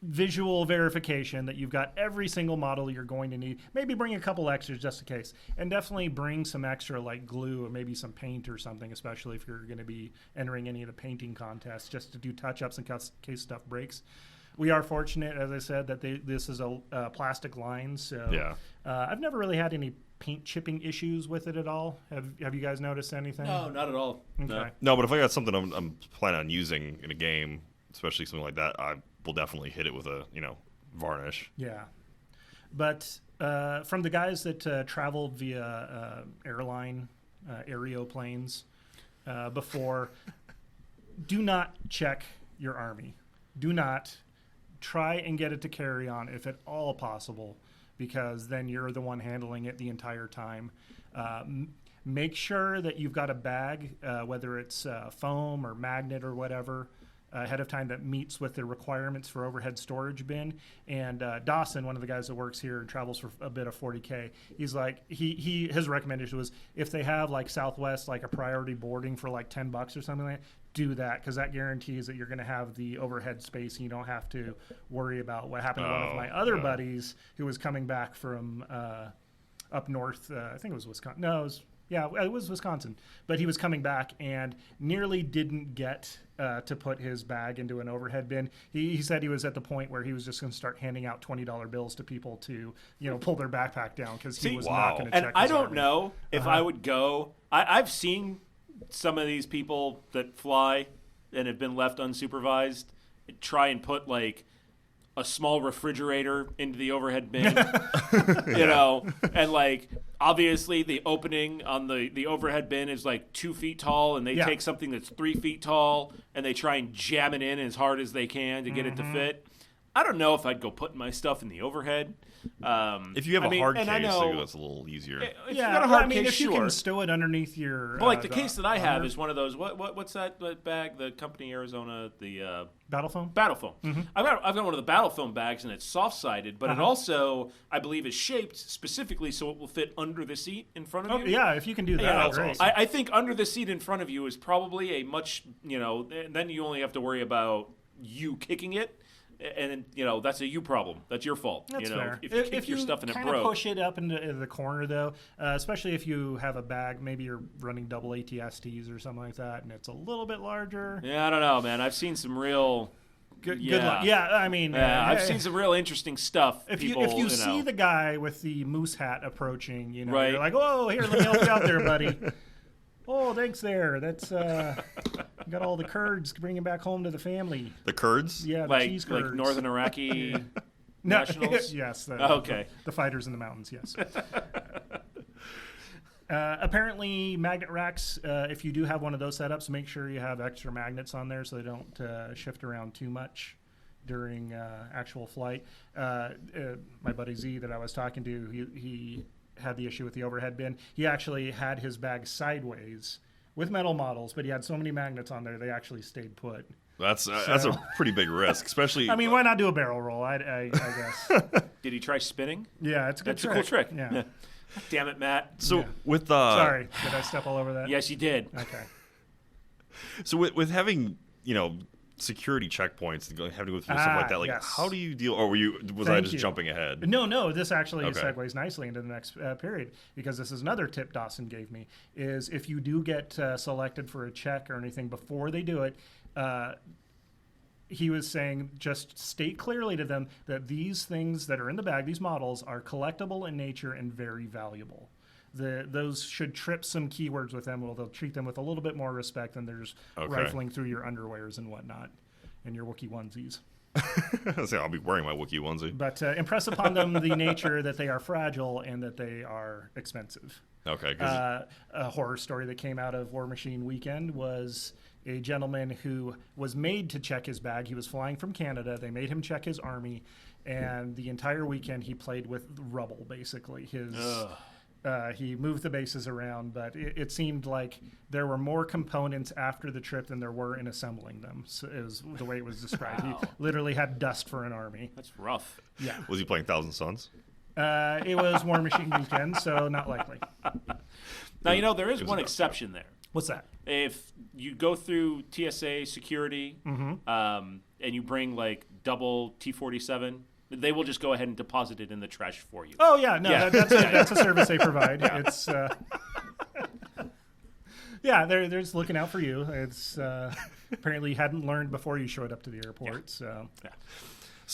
Speaker 7: visual verification that you've got every single model you're going to need. Maybe bring a couple extras just in case. And definitely bring some extra like glue or maybe some paint or something, especially if you're going to be entering any of the painting contests just to do touch-ups in case stuff breaks. We are fortunate, as I said, that this is a plastic line, so I've never really had any paint chipping issues with it at all. Have you guys noticed anything?
Speaker 5: No, not at all.
Speaker 7: Okay.
Speaker 6: No, but if I got something I'm planning on using in a game, especially something like that, I will definitely hit it with a varnish.
Speaker 7: Yeah. But from the guys that traveled via airline, aeroplanes before, do not check your Army. Do not try and get it to carry on if at all possible, because then you're the one handling it the entire time. Make sure that you've got a bag, whether it's foam or magnet or whatever, ahead of time that meets with the requirements for overhead storage bin. And Dawson, one of the guys that works here and travels for a bit of 40K, he's like, his recommendation was if they have like Southwest, like a priority boarding for like $10 or something like that, do that, because that guarantees that you're going to have the overhead space and you don't have to worry about what happened to one of my other buddies who was coming back from up north. I think it was Wisconsin. No, it was Wisconsin. But he was coming back and nearly didn't get to put his bag into an overhead bin. He said he was at the point where he was just going to start handing out $20 bills to people to, pull their backpack down, because he was not going to check.
Speaker 5: And I don't
Speaker 7: Army.
Speaker 5: know if I would go. I've seen some of these people that fly and have been left unsupervised try and put like a small refrigerator into the overhead bin, and like obviously the opening on the overhead bin is like 2 feet tall, and they take something that's 3 feet tall and they try and jam it in as hard as they can to get it to fit. I don't know if I'd go putting my stuff in the overhead.
Speaker 6: If you have a hard case, I think that's a little easier.
Speaker 5: If you got a hard case,
Speaker 7: if you can stow it underneath your...
Speaker 5: Well, like the case that I have is one of those, what's that bag, the company Arizona, the...
Speaker 7: Battle foam?
Speaker 5: Battle foam. Mm-hmm. I've got one of the battle foam bags, and it's soft-sided, but it also, I believe, is shaped specifically so it will fit under the seat in front of you.
Speaker 7: Yeah, if you can do that, great.
Speaker 5: Awesome. I think under the seat in front of you is probably a much, then you only have to worry about you kicking it. And that's a you problem. That's your fault.
Speaker 7: That's fair.
Speaker 5: If you kick your stuff and it broke.
Speaker 7: Kind of push it up into the corner, though, especially if you have a bag. Maybe you're running double ATSTs or something like that, and it's a little bit larger.
Speaker 5: Yeah, I don't know, man. I've seen some real
Speaker 7: good luck. Yeah, I mean,
Speaker 5: I've seen some real interesting stuff.
Speaker 7: If you see the guy with the moose hat approaching,
Speaker 5: right.
Speaker 7: You're like, "Oh, here, let me help you out there, buddy." Oh, thanks there. That's got all the Kurds bringing back home to the family.
Speaker 6: The Kurds?
Speaker 7: Yeah,
Speaker 5: the
Speaker 7: cheese Kurds.
Speaker 5: Like Northern Iraqi nationals?
Speaker 7: Yes.
Speaker 5: Okay.
Speaker 7: The fighters in the mountains, yes. Apparently, magnet racks, if you do have one of those setups, make sure you have extra magnets on there so they don't shift around too much during actual flight. My buddy Z that I was talking to, he had the issue with the overhead bin. He actually had his bag sideways with metal models, but he had so many magnets on there they actually stayed put.
Speaker 6: That's a pretty big risk, especially.
Speaker 7: I mean, why not do a barrel roll? I guess.
Speaker 5: Did he try spinning?
Speaker 7: Yeah, it's a good trick.
Speaker 5: That's a cool trick.
Speaker 7: Yeah.
Speaker 5: Damn it, Matt.
Speaker 6: So with
Speaker 7: sorry, did I step all over that?
Speaker 5: Yes, you did.
Speaker 7: Okay.
Speaker 6: So with having security checkpoints and having to go through stuff like that,
Speaker 7: yes.
Speaker 6: how do you deal? Or was I just jumping ahead?
Speaker 7: No. This actually segues nicely into the next period, because this is another tip Dawson gave me: is if you do get selected for a check or anything before they do it. He was saying just state clearly to them that these things that are in the bag, these models, are collectible in nature and very valuable. Those should trip some keywords with them. Well, they'll treat them with a little bit more respect than they're just rifling through your underwears and whatnot and your Wookiee onesies.
Speaker 6: I'll be wearing my Wookiee onesie.
Speaker 7: But impress upon them the nature that they are fragile and that they are expensive.
Speaker 6: Okay.
Speaker 7: A horror story that came out of War Machine Weekend was a gentleman who was made to check his bag. He was flying from Canada. They made him check his Army, and the entire weekend he played with rubble, basically. He moved the bases around, but it seemed like there were more components after the trip than there were in assembling them. So it was the way it was described. Wow. He literally had dust for an Army.
Speaker 5: That's rough.
Speaker 7: Yeah.
Speaker 6: Was he playing Thousand Suns?
Speaker 7: It was War Machine Weekend, so not likely.
Speaker 5: Now, there is one exception there.
Speaker 7: What's that?
Speaker 5: If you go through TSA security and you bring like double T-47, they will just go ahead and deposit it in the trash for you.
Speaker 7: Oh, yeah. No, that's a service they provide. Yeah. It's they're just looking out for you. It's apparently you hadn't learned before you showed up to the airport. So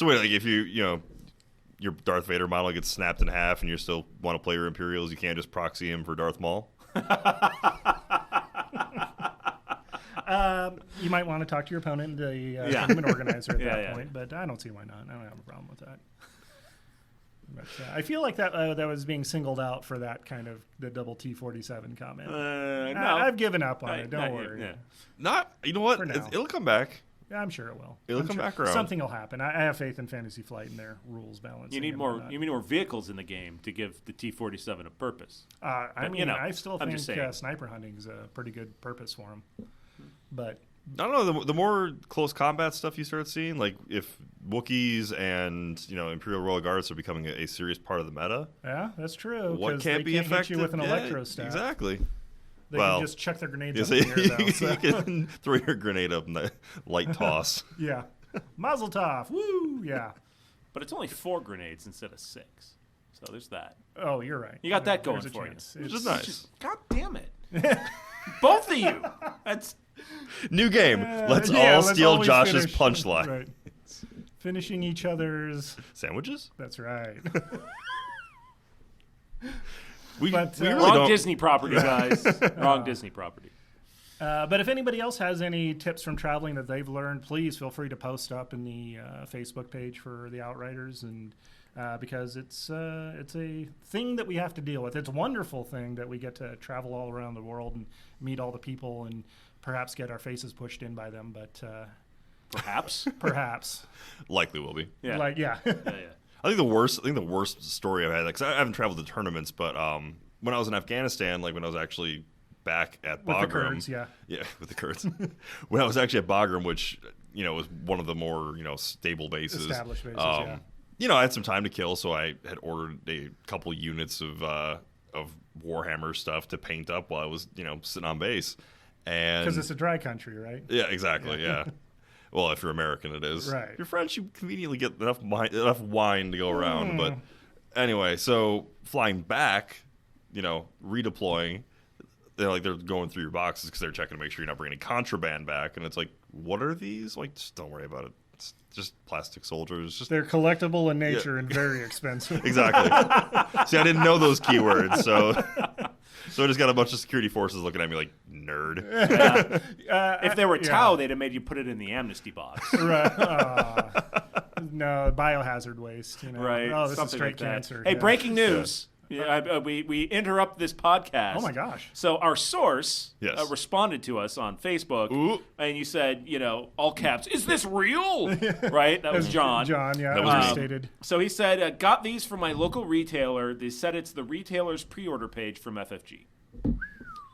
Speaker 6: wait, like if your Darth Vader model gets snapped in half and you still want to play your Imperials, you can't just proxy him for Darth Maul?
Speaker 7: You might want to talk to your opponent, the tournament organizer at that point, but I don't see why not. I don't have a problem with that. But I feel like that was being singled out for that kind of the double T-47 comment.
Speaker 5: No.
Speaker 7: I've given up on it. Don't worry.
Speaker 5: Yeah.
Speaker 6: You know what?
Speaker 7: For now.
Speaker 6: It'll come back.
Speaker 7: Yeah, I'm sure it will.
Speaker 6: It'll come back around.
Speaker 7: Something will happen. I have faith in Fantasy Flight and their rules balance.
Speaker 5: You need more vehicles in the game to give the T-47 a purpose.
Speaker 7: I still think
Speaker 5: saying.
Speaker 7: sniper hunting is a pretty good purpose for them. But
Speaker 6: I don't know. The more close combat stuff you start seeing, like if Wookiees and Imperial Royal Guards are becoming a serious part of the meta.
Speaker 7: Yeah, that's true.
Speaker 6: What can't be affected?
Speaker 7: Hit you with an electro staff.
Speaker 6: Exactly.
Speaker 7: They can just chuck their grenades up in the air, though. So.
Speaker 6: You can throw your grenade up in the light toss.
Speaker 7: Yeah. Mazel tov. Woo! Yeah.
Speaker 5: But it's only 4 grenades instead of 6. So there's that.
Speaker 7: Oh, you're right.
Speaker 5: You got that going
Speaker 7: There's a
Speaker 5: for
Speaker 7: chance.
Speaker 6: Which is nice.
Speaker 5: God damn it. Both of you. That's
Speaker 6: New game. Let's all steal
Speaker 7: always
Speaker 6: Josh's
Speaker 7: finish.
Speaker 6: punchline.
Speaker 7: Right. Finishing each other's.
Speaker 6: Sandwiches?
Speaker 7: That's right.
Speaker 6: We
Speaker 7: But,
Speaker 6: really
Speaker 5: wrong
Speaker 6: don't.
Speaker 5: Disney property, guys. Wrong Disney property.
Speaker 7: But if anybody else has any tips from traveling that they've learned, please feel free to post up in the Facebook page for the Outriders, and because it's a thing that we have to deal with. It's a wonderful thing that we get to travel all around the world and meet all the people and perhaps get our faces pushed in by them. But
Speaker 5: Perhaps.
Speaker 6: Likely will be.
Speaker 5: Yeah.
Speaker 7: yeah.
Speaker 6: I think the worst story I've had, because I haven't traveled to tournaments, but when I was in Afghanistan, like when I was actually back at Bagram.
Speaker 7: With the Kurds, yeah.
Speaker 6: Yeah, with the Kurds. When I was actually at Bagram, which, was one of the more, stable bases.
Speaker 7: Established bases, yeah.
Speaker 6: I had some time to kill, so I had ordered a couple units of Warhammer stuff to paint up while I was, sitting on base.
Speaker 7: Because it's a dry country, right?
Speaker 6: Yeah, exactly, yeah. Well, if you're American, it is.
Speaker 7: Right.
Speaker 6: If you're French, you conveniently get enough wine to go around. But anyway, so flying back, redeploying, they're going through your boxes because they're checking to make sure you're not bringing any contraband back. And it's like, what are these? Like, just don't worry about it. It's just plastic soldiers. They're
Speaker 7: collectible in nature and very expensive.
Speaker 6: Exactly. See, I didn't know those keywords, so I just got a bunch of security forces looking at me like, nerd.
Speaker 5: If they were Tau, they'd have made you put it in the amnesty box.
Speaker 7: Right. No, biohazard waste.
Speaker 5: Right.
Speaker 7: Oh, this
Speaker 5: Something
Speaker 7: is straight
Speaker 5: like that.
Speaker 7: cancer.
Speaker 5: Hey, breaking news. Yeah, we interrupt this podcast.
Speaker 7: Oh my gosh!
Speaker 5: So our source
Speaker 6: Yes.
Speaker 5: responded to us on Facebook,
Speaker 6: Ooh.
Speaker 5: and you said, all caps, "Is this real?" Right? That was John.
Speaker 7: John, yeah,
Speaker 6: That was me.
Speaker 7: understated.
Speaker 5: So he said, "Got these from my local retailer. They said it's the retailer's pre-order page from FFG."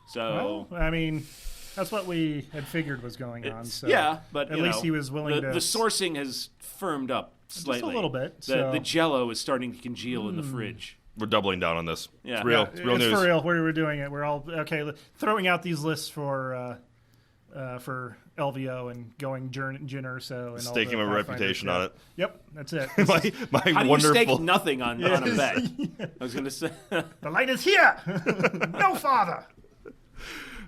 Speaker 5: So
Speaker 7: Well, I mean, that's what we had figured was going on. So
Speaker 5: yeah, but
Speaker 7: at least he was willing to.
Speaker 5: The sourcing has firmed up slightly.
Speaker 7: Just a little bit.
Speaker 5: The Jell-O is starting to congeal in the fridge.
Speaker 6: We're doubling down on this.
Speaker 5: Yeah.
Speaker 6: It's real.
Speaker 7: Yeah,
Speaker 6: it's real news.
Speaker 7: for real. We're doing it. We're all okay. Throwing out these lists for LVO and going Jin or so. And
Speaker 6: Staking
Speaker 7: all
Speaker 6: a
Speaker 7: the
Speaker 6: reputation on it.
Speaker 7: Yep, that's it.
Speaker 6: my
Speaker 5: How do
Speaker 6: wonderful.
Speaker 5: you stake nothing on a bet? I was going to say.
Speaker 7: The light is here. No father.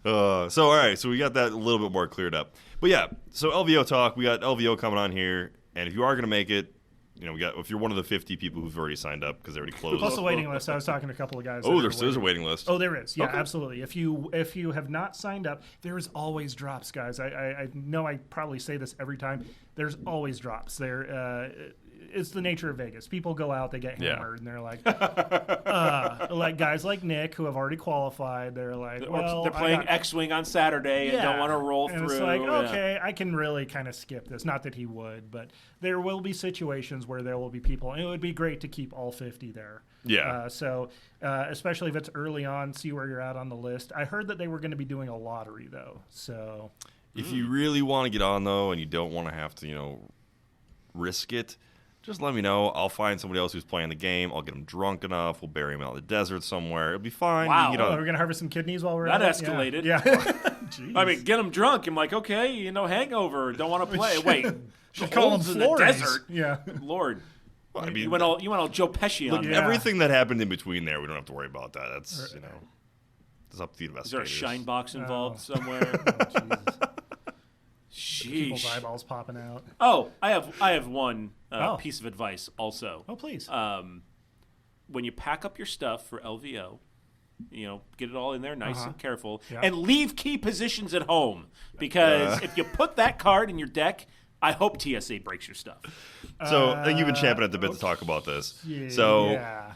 Speaker 6: So all right, so we got that a little bit more cleared up. But yeah, so LVO talk. We got LVO coming on here, and if you are going to make it, if you're one of the 50 people who've already signed up because they already closed.
Speaker 7: Plus a waiting list. I was talking to a couple of guys.
Speaker 6: Oh, there's a waiting list.
Speaker 7: Oh, there is. Yeah,
Speaker 6: Okay.
Speaker 7: absolutely. If you have not signed up, there's always drops, guys. I know I probably say this every time. There's always drops. It's the nature of Vegas. People go out, they get hammered, and they're like, like guys like Nick who have already qualified. They're like, well,
Speaker 5: they're playing X-Wing on Saturday and don't want to roll
Speaker 7: and
Speaker 5: through.
Speaker 7: It's like, okay, I can really kind of skip this. Not that he would, but there will be situations where there will be people, and it would be great to keep all 50 there.
Speaker 6: Yeah.
Speaker 7: So especially if it's early on, see where you're at on the list. I heard that they were going to be doing a lottery though. So
Speaker 6: If you really want to get on though, and you don't want to have to, risk it, just let me know. I'll find somebody else who's playing the game. I'll get them drunk enough. We'll bury them out in the desert somewhere. It'll be fine.
Speaker 5: Wow.
Speaker 6: You
Speaker 7: we're going to harvest some kidneys while we're
Speaker 5: That
Speaker 7: at it?
Speaker 5: escalated.
Speaker 7: Yeah. Jeez.
Speaker 5: I mean, get them drunk. I'm like, okay, hangover. Don't want to play. Wait,
Speaker 7: Should call them
Speaker 5: Holds in the
Speaker 7: Flores.
Speaker 5: desert.
Speaker 7: Yeah.
Speaker 5: Lord.
Speaker 6: Well, I
Speaker 5: You
Speaker 6: mean,
Speaker 5: went all Joe Pesci on
Speaker 6: look,
Speaker 5: there.
Speaker 6: everything that happened in between there, we don't have to worry about that. That's it's up to the
Speaker 5: Is there a
Speaker 6: investigators.
Speaker 5: shine box involved somewhere?
Speaker 7: People's
Speaker 5: Sheesh.
Speaker 7: eyeballs popping out.
Speaker 5: Oh, I have one piece of advice also.
Speaker 7: Oh, please.
Speaker 5: When you pack up your stuff for LVO, get it all in there nice and careful,
Speaker 7: Yeah.
Speaker 5: and leave key positions at home, because if you put that card in your deck, I hope TSA breaks your stuff.
Speaker 6: So I think you've been champing at the bit to talk about this.
Speaker 7: Yeah.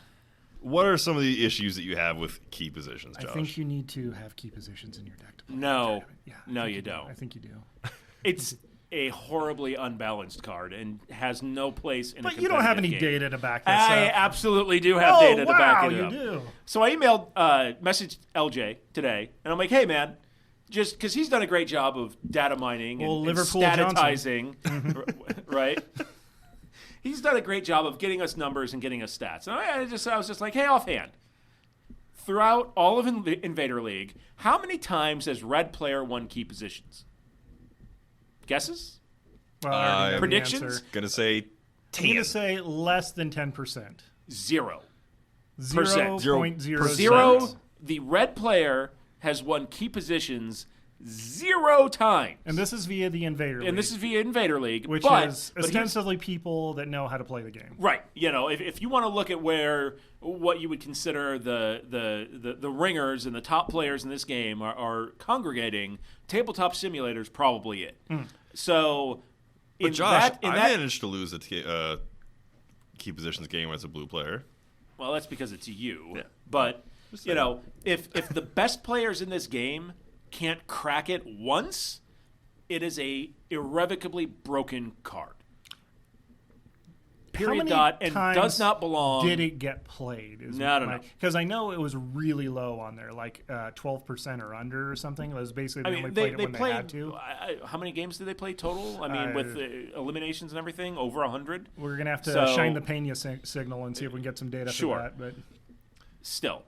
Speaker 6: What are some of the issues that you have with key positions, Josh?
Speaker 7: I think you need to have key positions in your deck to play
Speaker 5: No,
Speaker 7: yeah,
Speaker 5: no, you don't.
Speaker 7: I think you do.
Speaker 5: It's a horribly unbalanced card and has no place in.
Speaker 7: But
Speaker 5: a
Speaker 7: you don't have any
Speaker 5: competitive game.
Speaker 7: data to back this
Speaker 5: I
Speaker 7: up.
Speaker 5: absolutely do have data to back it
Speaker 7: you
Speaker 5: up.
Speaker 7: do.
Speaker 5: So I emailed, messaged LJ today, and I'm like, hey man, just because he's done a great job of data mining and
Speaker 7: Liverpool
Speaker 5: statizing, right? He's done a great job of getting us numbers and getting us stats. And I was just like, hey, offhand, throughout all of Invader League, how many times has red player won key positions? Guesses?
Speaker 7: Well, I already know the
Speaker 5: predictions?
Speaker 7: answer.
Speaker 6: Gonna say
Speaker 7: I'm
Speaker 6: 10.
Speaker 7: going to say less than 10%.
Speaker 5: 0.
Speaker 7: 0.06.
Speaker 5: Zero. The red player has won key positions 0 times.
Speaker 7: And this is via the Invader League.
Speaker 5: And this is via Invader League.
Speaker 7: which
Speaker 5: but,
Speaker 7: is
Speaker 5: but here's-
Speaker 7: ostensibly people that know how to play the game.
Speaker 5: Right. If you want to look at what you would consider the ringers and the top players in this game are congregating, Tabletop Simulator is probably it. So,
Speaker 6: But Josh, I managed to lose a key positions game as a blue player.
Speaker 5: well, that's because it's you.
Speaker 6: Yeah.
Speaker 5: But if the best players in this game can't crack it once, it is a irrevocably broken card.
Speaker 7: How
Speaker 5: Period.
Speaker 7: many
Speaker 5: Dot and
Speaker 7: times
Speaker 5: does not belong.
Speaker 7: Did it get played?
Speaker 5: No.
Speaker 7: Because I know it was really low on there, like 12% or under or something. It was basically they only played it when they had to.
Speaker 5: How many games did they play total? I mean, with eliminations and everything, over 100.
Speaker 7: We're gonna have to shine the Pena signal and see if we can get some data
Speaker 5: Sure.
Speaker 7: for that. But
Speaker 5: Still,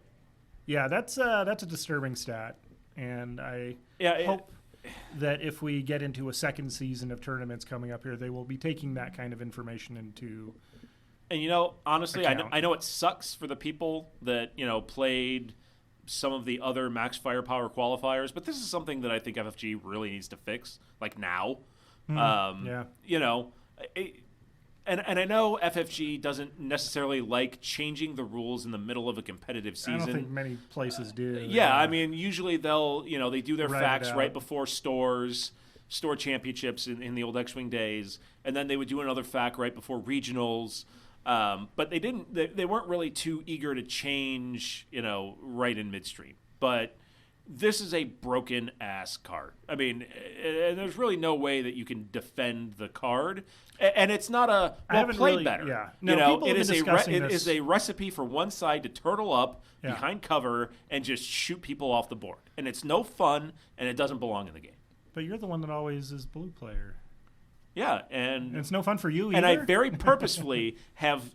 Speaker 7: yeah, that's a disturbing stat, and I hope that if we get into a second season of tournaments coming up here, they will be taking that kind of information into.
Speaker 5: And honestly,
Speaker 7: account.
Speaker 5: I know it sucks for the people that played some of the other max firepower qualifiers, but this is something that I think FFG really needs to fix, like now.
Speaker 7: Yeah.
Speaker 5: And I know FFG doesn't necessarily like changing the rules in the middle of a competitive season.
Speaker 7: I don't think many places do.
Speaker 5: Yeah, I mean, usually they'll, they do their
Speaker 7: Write it
Speaker 5: facts
Speaker 7: out.
Speaker 5: right before store championships in the old X-Wing days, and then they would do another fact right before regionals. But they weren't really too eager to change, right in midstream. But this is a broken ass card. I mean, and there's really no way that you can defend the card. And it's not play better.
Speaker 7: Yeah. No, people
Speaker 5: it
Speaker 7: have
Speaker 5: is
Speaker 7: been discussing this.
Speaker 5: is a recipe for one side to turtle up behind cover and just shoot people off the board. And it's no fun, and it doesn't belong in the game.
Speaker 7: But you're the one that always is blue player.
Speaker 5: Yeah, and
Speaker 7: It's no fun for you either.
Speaker 5: and I very purposefully have,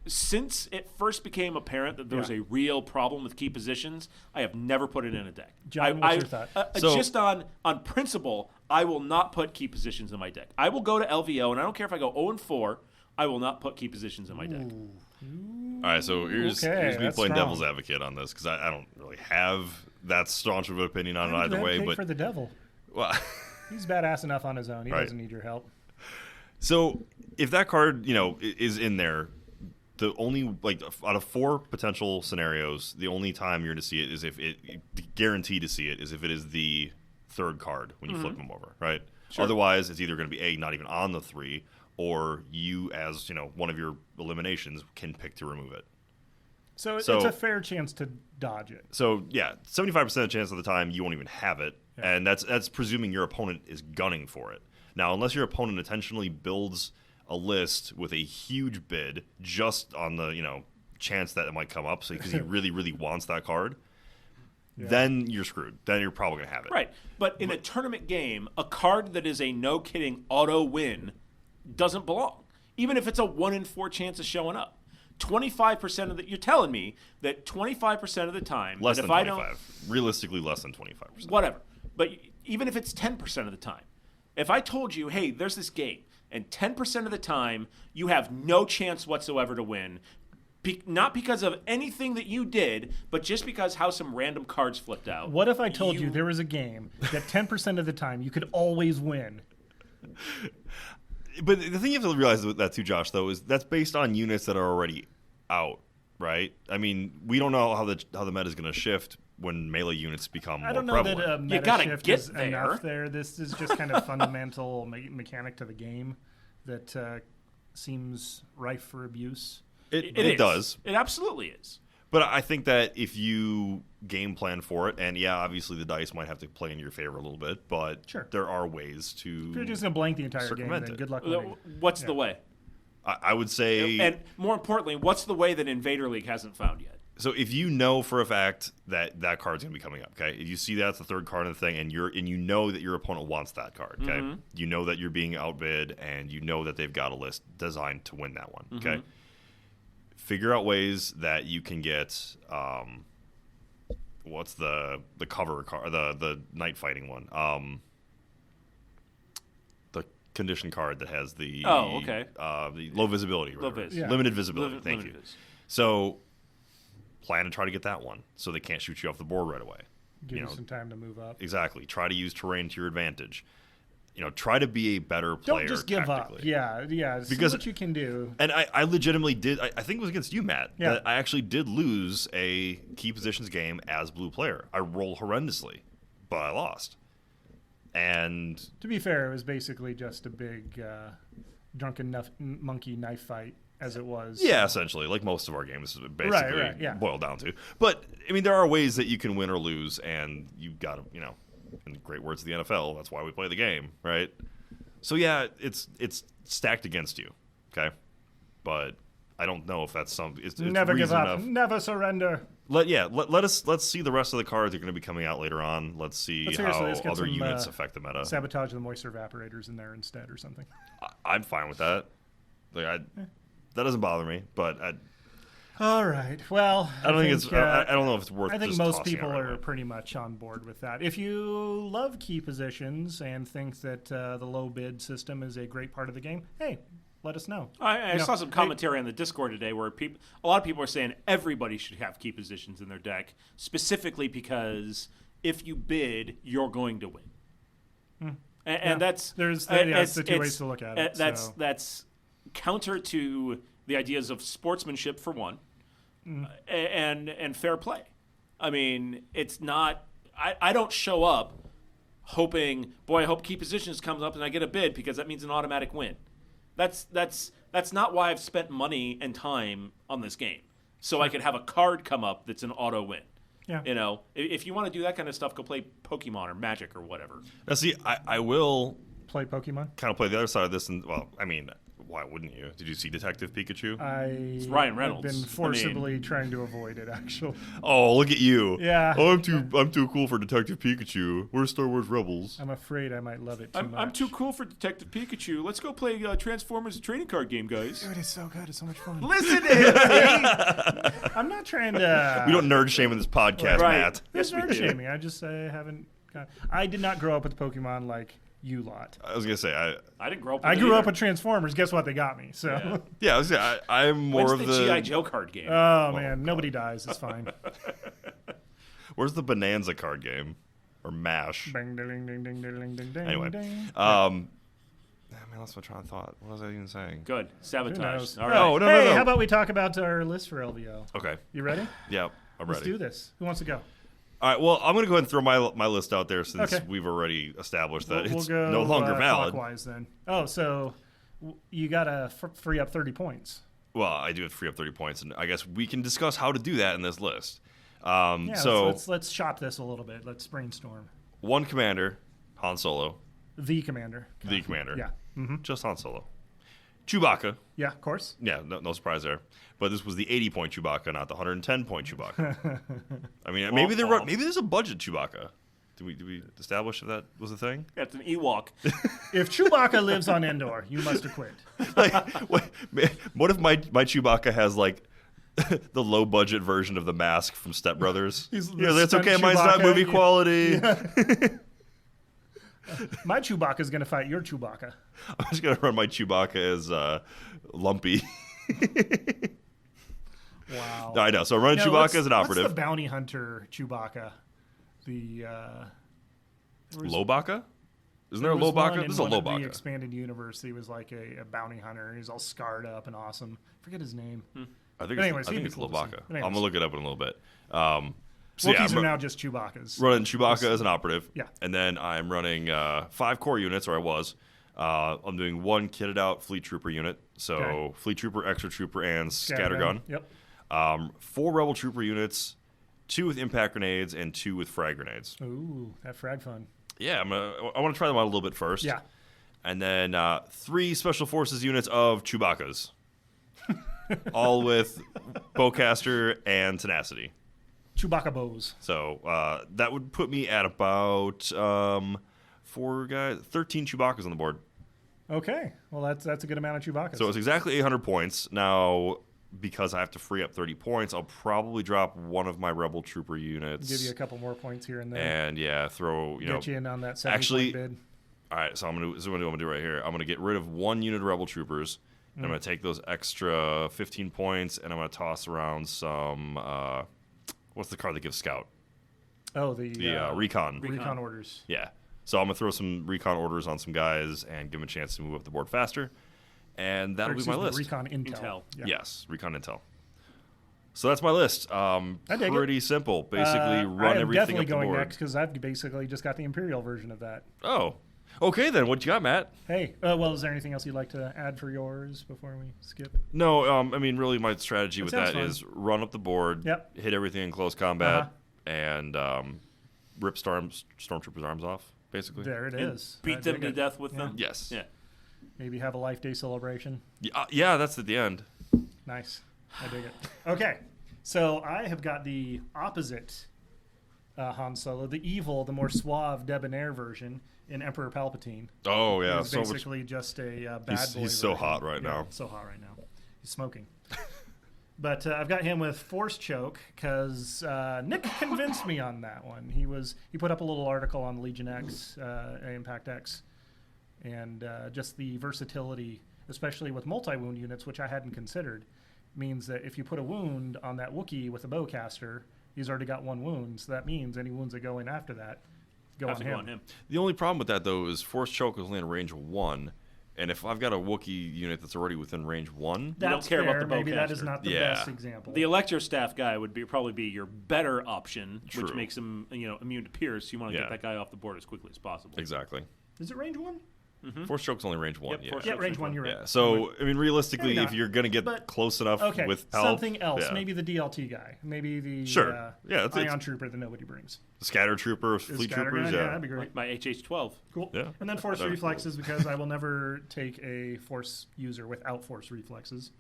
Speaker 5: since it first became apparent that there was a real problem with key positions, I have never put it in a deck.
Speaker 7: John, what's your thought?
Speaker 5: Just on principle, I will not put key positions in my deck. I will go to LVO, and I don't care if I go 0-4, I will not put key positions in my deck.
Speaker 6: All right, so here's me
Speaker 7: that's
Speaker 6: playing
Speaker 7: strong.
Speaker 6: devil's advocate on this because I don't really have that staunch of an opinion on it either way. But
Speaker 7: for the devil,
Speaker 6: well,
Speaker 7: he's badass enough on his own. He
Speaker 6: Right.
Speaker 7: doesn't need your help.
Speaker 6: so if that card is in there, the only out of 4 potential scenarios, the only time you're going to see it is if guaranteed to see it is if it is the third card when you flip them over, right?
Speaker 5: Sure.
Speaker 6: Otherwise, it's either going to be not even on the 3, or you as one of your eliminations can pick to remove it.
Speaker 7: So it's
Speaker 6: So-
Speaker 7: a fair chance to dodge it.
Speaker 6: So yeah, 75% chance of the time you won't even have it,
Speaker 7: Yeah.
Speaker 6: and that's presuming your opponent is gunning for it. Now, unless your opponent intentionally builds a list with a huge bid just on the chance that it might come up, because he really really wants that card, then you're screwed. Then you're probably gonna have it.
Speaker 5: Right, but in a tournament game, a card that is a no kidding auto win doesn't belong, even if it's a 1-in-4 chance of showing up. 25% of you're telling me that 25% of the time,
Speaker 6: Less
Speaker 5: that
Speaker 6: than
Speaker 5: if I
Speaker 6: 25. Realistically, less than 25%.
Speaker 5: whatever. But even if it's 10% of the time, if I told you, hey, there's this game, and 10% of the time you have no chance whatsoever to win, not because of anything that you did, but just because how some random cards flipped out.
Speaker 7: What if I told you there was a game that 10% of the time you could always win?
Speaker 6: But the thing you have to realize with that too, Josh, though, is that's based on units that are already out. right? I mean, we don't know how the meta is going to shift when melee units become more
Speaker 7: I don't know
Speaker 6: prevalent.
Speaker 7: that a meta
Speaker 5: gotta
Speaker 7: shift
Speaker 5: get
Speaker 7: is
Speaker 5: there.
Speaker 7: enough there. This is just kind of fundamental mechanic to the game that seems rife for abuse.
Speaker 6: It
Speaker 5: is.
Speaker 6: does.
Speaker 5: It absolutely is.
Speaker 6: But I think that if you game plan for it, and yeah, obviously the dice might have to play in your favor a little bit, but
Speaker 7: Sure.
Speaker 6: there are ways to.
Speaker 7: If you're just going to blank the entire game,
Speaker 6: circumvent
Speaker 7: then
Speaker 6: it.
Speaker 7: good luck winning.
Speaker 5: What's the way?
Speaker 6: I would say.
Speaker 5: And more importantly, what's the way that Invader League hasn't found yet?
Speaker 6: So if you know for a fact that that card's going to be coming up, okay? If you see that's the third card in the thing, and you know that your opponent wants that card, okay?
Speaker 5: Mm-hmm.
Speaker 6: You know that you're being outbid, and you know that they've got a list designed to win that one, okay?
Speaker 5: Mm-hmm.
Speaker 6: Figure out ways that you can get what's the cover card, the night fighting one, the condition card that has the the low visibility,
Speaker 5: Low vis.
Speaker 7: Yeah.
Speaker 6: limited visibility. Thank
Speaker 5: Limited
Speaker 6: you.
Speaker 5: vis.
Speaker 6: So plan to try to get that one, so they can't shoot you off the board right away.
Speaker 7: Give you
Speaker 6: know,
Speaker 7: some time to move up.
Speaker 6: Exactly. Try to use terrain to your advantage. Try to be a better player.
Speaker 7: Don't just give up.
Speaker 6: tactically.
Speaker 7: Yeah. See
Speaker 6: Because-
Speaker 7: what you can do.
Speaker 6: And I legitimately did. I think it was against you, Matt.
Speaker 7: Yeah.
Speaker 6: That I actually did lose a key positions game as blue player. I rolled horrendously, but I lost. And
Speaker 7: To be fair, it was basically just a big drunken monkey knife fight, as it was.
Speaker 6: yeah, essentially, like most of our games, basically
Speaker 7: Right, yeah.
Speaker 6: boiled down to. But I mean, there are ways that you can win or lose, and you got to, in great words of the NFL, that's why we play the game, right? So yeah, it's stacked against you, okay? But I don't know if that's something. It's
Speaker 7: Never give
Speaker 6: reason
Speaker 7: up.
Speaker 6: enough.
Speaker 7: Never surrender.
Speaker 6: Let's see the rest of the cards that are going to be coming out later on. Let's see
Speaker 7: But
Speaker 6: how
Speaker 7: seriously, let's get
Speaker 6: other
Speaker 7: some,
Speaker 6: units affect the meta.
Speaker 7: Sabotage the moisture evaporators in there instead or something.
Speaker 6: I'm fine with that. Like that doesn't bother me, but
Speaker 7: All right. Well,
Speaker 6: I don't think it's. I don't know if it's worth.
Speaker 7: I think
Speaker 6: just
Speaker 7: most
Speaker 6: tossing it
Speaker 7: people
Speaker 6: right
Speaker 7: are
Speaker 6: away.
Speaker 7: pretty much on board with that. If you love key positions and think that the low bid system is a great part of the game, hey, let us know.
Speaker 5: I saw some commentary on the Discord today where a lot of people are saying everybody should have key positions in their deck, specifically because if you bid, you're going to win. And that's
Speaker 7: There's the two ways to look at it.
Speaker 5: That's counter to the ideas of sportsmanship for one, and fair play. I mean, it's not. I don't show up hoping, boy, I hope key positions comes up and I get a bid because that means an automatic win. That's not why I've spent money and time on this game. So I could have a card come up that's an auto win.
Speaker 7: Yeah.
Speaker 5: If you want to do that kind of stuff, go play Pokemon or Magic or whatever.
Speaker 6: Now, see, I will
Speaker 7: Play Pokemon.
Speaker 6: kind of play the other side of this, and well, I mean, why wouldn't you? Did you see Detective Pikachu?
Speaker 7: It's
Speaker 5: Ryan Reynolds.
Speaker 7: I've been forcibly trying to avoid it, actually.
Speaker 6: Oh, look at you!
Speaker 7: Yeah.
Speaker 6: Oh, I'm too cool for Detective Pikachu. We're Star Wars rebels.
Speaker 7: I'm afraid I might love it too much.
Speaker 5: I'm too cool for Detective Pikachu. Let's go play Transformers trading card game, guys.
Speaker 7: Dude, it's so good. It's so much fun.
Speaker 5: Listen to him.
Speaker 7: I'm not trying to.
Speaker 6: We don't nerd shame in this podcast,
Speaker 5: Right.
Speaker 6: Matt.
Speaker 7: It's
Speaker 5: Yes, we
Speaker 7: nerd
Speaker 5: do.
Speaker 7: shaming. I just haven't. I did not grow up with Pokemon like you lot.
Speaker 6: I was gonna say,
Speaker 5: I didn't grow up.
Speaker 7: I
Speaker 5: with it
Speaker 7: grew up
Speaker 5: either.
Speaker 7: with Transformers. Guess what? They got me. So.
Speaker 6: yeah, I was gonna say, I'm more
Speaker 5: When's
Speaker 6: of
Speaker 5: the
Speaker 6: the.
Speaker 5: GI Joe card game?
Speaker 7: Oh man, nobody dies. It's fine.
Speaker 6: Where's the Bonanza card game, or Mash?
Speaker 7: Bang, ding, ding, ding, ding, ding, ding,
Speaker 6: Anyway,
Speaker 7: ding.
Speaker 6: man, I lost my train of thought. What was I even saying?
Speaker 5: Good
Speaker 7: Who
Speaker 5: sabotage.
Speaker 7: knows?
Speaker 5: All right.
Speaker 6: No, no,
Speaker 7: Hey,
Speaker 6: no, no.
Speaker 7: how about we talk about our list for LVO?
Speaker 6: Okay.
Speaker 7: You ready?
Speaker 6: Yeah, I'm
Speaker 7: Let's
Speaker 6: ready.
Speaker 7: do this. Who wants to go?
Speaker 6: All right. Well, I'm gonna go ahead and throw my list out there since
Speaker 7: Okay.
Speaker 6: we've already established that
Speaker 7: We'll
Speaker 6: it's
Speaker 7: go
Speaker 6: no longer valid.
Speaker 7: clockwise then. Oh, so you got to free up 30 points.
Speaker 6: Well, I do have to free up 30 points, and I guess we can discuss how to do that in this list.
Speaker 7: Yeah,
Speaker 6: So,
Speaker 7: let's shop this a little bit. Let's brainstorm.
Speaker 6: one commander, Han Solo,
Speaker 7: The commander.
Speaker 6: the commander.
Speaker 7: Yeah. Mm-hmm.
Speaker 6: Just Han Solo. Chewbacca.
Speaker 7: Yeah, of course.
Speaker 6: Yeah, no surprise there. But this was the 80-point Chewbacca, not the 110-point Chewbacca. I mean, maybe there's a budget Chewbacca. Did we establish if that was a thing?
Speaker 5: That's an Ewok.
Speaker 7: If Chewbacca lives on Endor, you must acquit.
Speaker 6: Like, what if my Chewbacca has like the low budget version of the mask from Step Brothers?
Speaker 7: He's the
Speaker 6: Yeah, that's
Speaker 7: stunt
Speaker 6: okay. Mine's not
Speaker 7: Chewbacca.
Speaker 6: movie
Speaker 7: Yeah.
Speaker 6: quality.
Speaker 7: My Chewbacca is going to fight your Chewbacca.
Speaker 6: I'm just gonna run my Chewbacca as Lumpy.
Speaker 7: Wow.
Speaker 6: I know. So I'm running
Speaker 7: Now,
Speaker 6: Chewbacca as an
Speaker 7: What's
Speaker 6: operative.
Speaker 7: the bounty hunter Chewbacca? The
Speaker 6: Lobaka? Isn't there a
Speaker 7: was one
Speaker 6: Lobaka?
Speaker 7: in
Speaker 6: This is a
Speaker 7: one of The
Speaker 6: Lobaka.
Speaker 7: expanded universe, he was like a bounty hunter. He's all scarred up and awesome. Forget his name.
Speaker 6: I think
Speaker 7: Anyways,
Speaker 6: I think
Speaker 7: he'd be
Speaker 6: it's
Speaker 7: cool to
Speaker 6: Lavaca.
Speaker 7: see.
Speaker 6: I'm
Speaker 7: Anyways.
Speaker 6: gonna look it up in a little bit. So
Speaker 7: Wookiees
Speaker 6: I'm
Speaker 7: are now just Chewbacca's.
Speaker 6: running Chewbacca as an operative.
Speaker 7: Yeah.
Speaker 6: And then I'm running 5 core units, or I was. I'm doing 1 kitted out Fleet Trooper unit. So
Speaker 7: Okay.
Speaker 6: Fleet Trooper, Extra Trooper, and Scattergun.
Speaker 7: Yep.
Speaker 6: 4 Rebel Trooper units, 2 with impact grenades, and 2 with frag grenades.
Speaker 7: Ooh, that frag fun.
Speaker 6: Yeah, I want to try them out a little bit first.
Speaker 7: Yeah.
Speaker 6: And then 3 Special Forces units of Chewbacca's. All with Bowcaster and Tenacity.
Speaker 7: Chewbacca bows.
Speaker 6: So that would put me at about 13 Chewbaccas on the board.
Speaker 7: Okay. Well, that's a good amount of Chewbacca's.
Speaker 6: So it's exactly 800 points. Now, because I have to free up 30 points, I'll probably drop one of my Rebel Trooper units.
Speaker 7: Give you a couple more points here and there.
Speaker 6: And throw,
Speaker 7: Get you in on that 70
Speaker 6: actually,
Speaker 7: point bid.
Speaker 6: All right, so I'm gonna do what I'm gonna do right here. I'm gonna get rid of 1 unit of Rebel Troopers, and I'm gonna take those extra 15 points, and I'm gonna toss around some. What's the card that gives Scout?
Speaker 7: Oh, the
Speaker 6: Recon.
Speaker 7: recon orders.
Speaker 6: Yeah. So I'm gonna throw some Recon orders on some guys and give them a chance to move up the board faster, and that'll be my list.
Speaker 7: Recon Intel. Yeah.
Speaker 6: Yes, Recon Intel. So that's my list.
Speaker 7: dig
Speaker 6: Pretty simple. Basically, run
Speaker 7: I am
Speaker 6: everything
Speaker 7: definitely
Speaker 6: up the
Speaker 7: going
Speaker 6: board.
Speaker 7: next because I've basically just got the Imperial version of that.
Speaker 6: Oh, okay then. What you got, Matt?
Speaker 7: Hey, well, is there anything else you'd like to add for yours before we skip?
Speaker 6: No, I mean, really, my strategy with
Speaker 7: sounds
Speaker 6: that
Speaker 7: fun.
Speaker 6: is run up the board,
Speaker 7: Yep.
Speaker 6: hit everything in close combat,
Speaker 7: Uh-huh.
Speaker 6: and rip Stormtroopers' arms off, basically.
Speaker 7: There it
Speaker 5: And
Speaker 7: is.
Speaker 5: beat
Speaker 7: I
Speaker 5: them
Speaker 7: dig
Speaker 5: to
Speaker 7: it.
Speaker 5: death with
Speaker 7: Yeah.
Speaker 5: them.
Speaker 6: Yes.
Speaker 5: Yeah.
Speaker 7: Maybe have a Life Day celebration.
Speaker 6: Yeah, that's at the end.
Speaker 7: Nice. I dig it. Okay. So I have got the opposite Han Solo, the evil, the more suave, debonair version in Emperor Palpatine.
Speaker 6: Oh, yeah.
Speaker 7: He's
Speaker 6: So much.
Speaker 7: basically just a bad
Speaker 6: He's-
Speaker 7: boy.
Speaker 6: he's so
Speaker 7: version.
Speaker 6: hot right
Speaker 7: Yeah,
Speaker 6: now.
Speaker 7: So hot right now. He's smoking. But I've got him with Force Choke because Nick convinced me on that one. He put up a little article on Legion X, Impact X, and just the versatility, especially with multi-wound units, which I hadn't considered, means that if you put a wound on that Wookiee with a bowcaster, he's already got 1 wound. So that means any wounds that go in after that go
Speaker 5: Have
Speaker 7: on
Speaker 5: to go
Speaker 7: him.
Speaker 5: on him.
Speaker 6: The only problem with that, though, is Force Choke is only in range 1. And if I've got a Wookiee unit that's already within range 1,
Speaker 5: don't
Speaker 7: That's
Speaker 5: care about
Speaker 7: fair.
Speaker 5: the
Speaker 7: Maybe that
Speaker 5: bowcaster.
Speaker 7: is not the
Speaker 6: Yeah.
Speaker 7: best example.
Speaker 5: The Electro Staff guy would probably be your better option, which
Speaker 6: True.
Speaker 5: makes him immune to pierce. You want to
Speaker 6: Yeah.
Speaker 5: get that guy off the board as quickly as possible.
Speaker 6: exactly.
Speaker 7: Is it range 1?
Speaker 6: Force Choke's only range 1.
Speaker 5: Yep,
Speaker 6: yeah.
Speaker 5: Force
Speaker 7: Yeah,
Speaker 5: Choke's
Speaker 7: range 1, you're right.
Speaker 6: Yeah. So, I mean, realistically,
Speaker 7: Maybe
Speaker 6: if
Speaker 7: not.
Speaker 6: you're going to get
Speaker 7: But-
Speaker 6: close enough
Speaker 7: Okay,
Speaker 6: with Palp,
Speaker 7: something else.
Speaker 6: yeah.
Speaker 7: Maybe the DLT guy. Maybe the
Speaker 6: Sure. Yeah, it's-
Speaker 7: Ion Trooper that nobody brings.
Speaker 6: Scatter Trooper,
Speaker 7: Is
Speaker 6: Fleet
Speaker 7: Scattergun?
Speaker 6: Troopers,
Speaker 7: Yeah,
Speaker 6: yeah.
Speaker 7: that'd be great.
Speaker 5: My HH-12.
Speaker 7: Cool.
Speaker 6: Yeah.
Speaker 7: And then Force
Speaker 6: That'd be
Speaker 7: Reflexes because I will never take a Force user without Force Reflexes.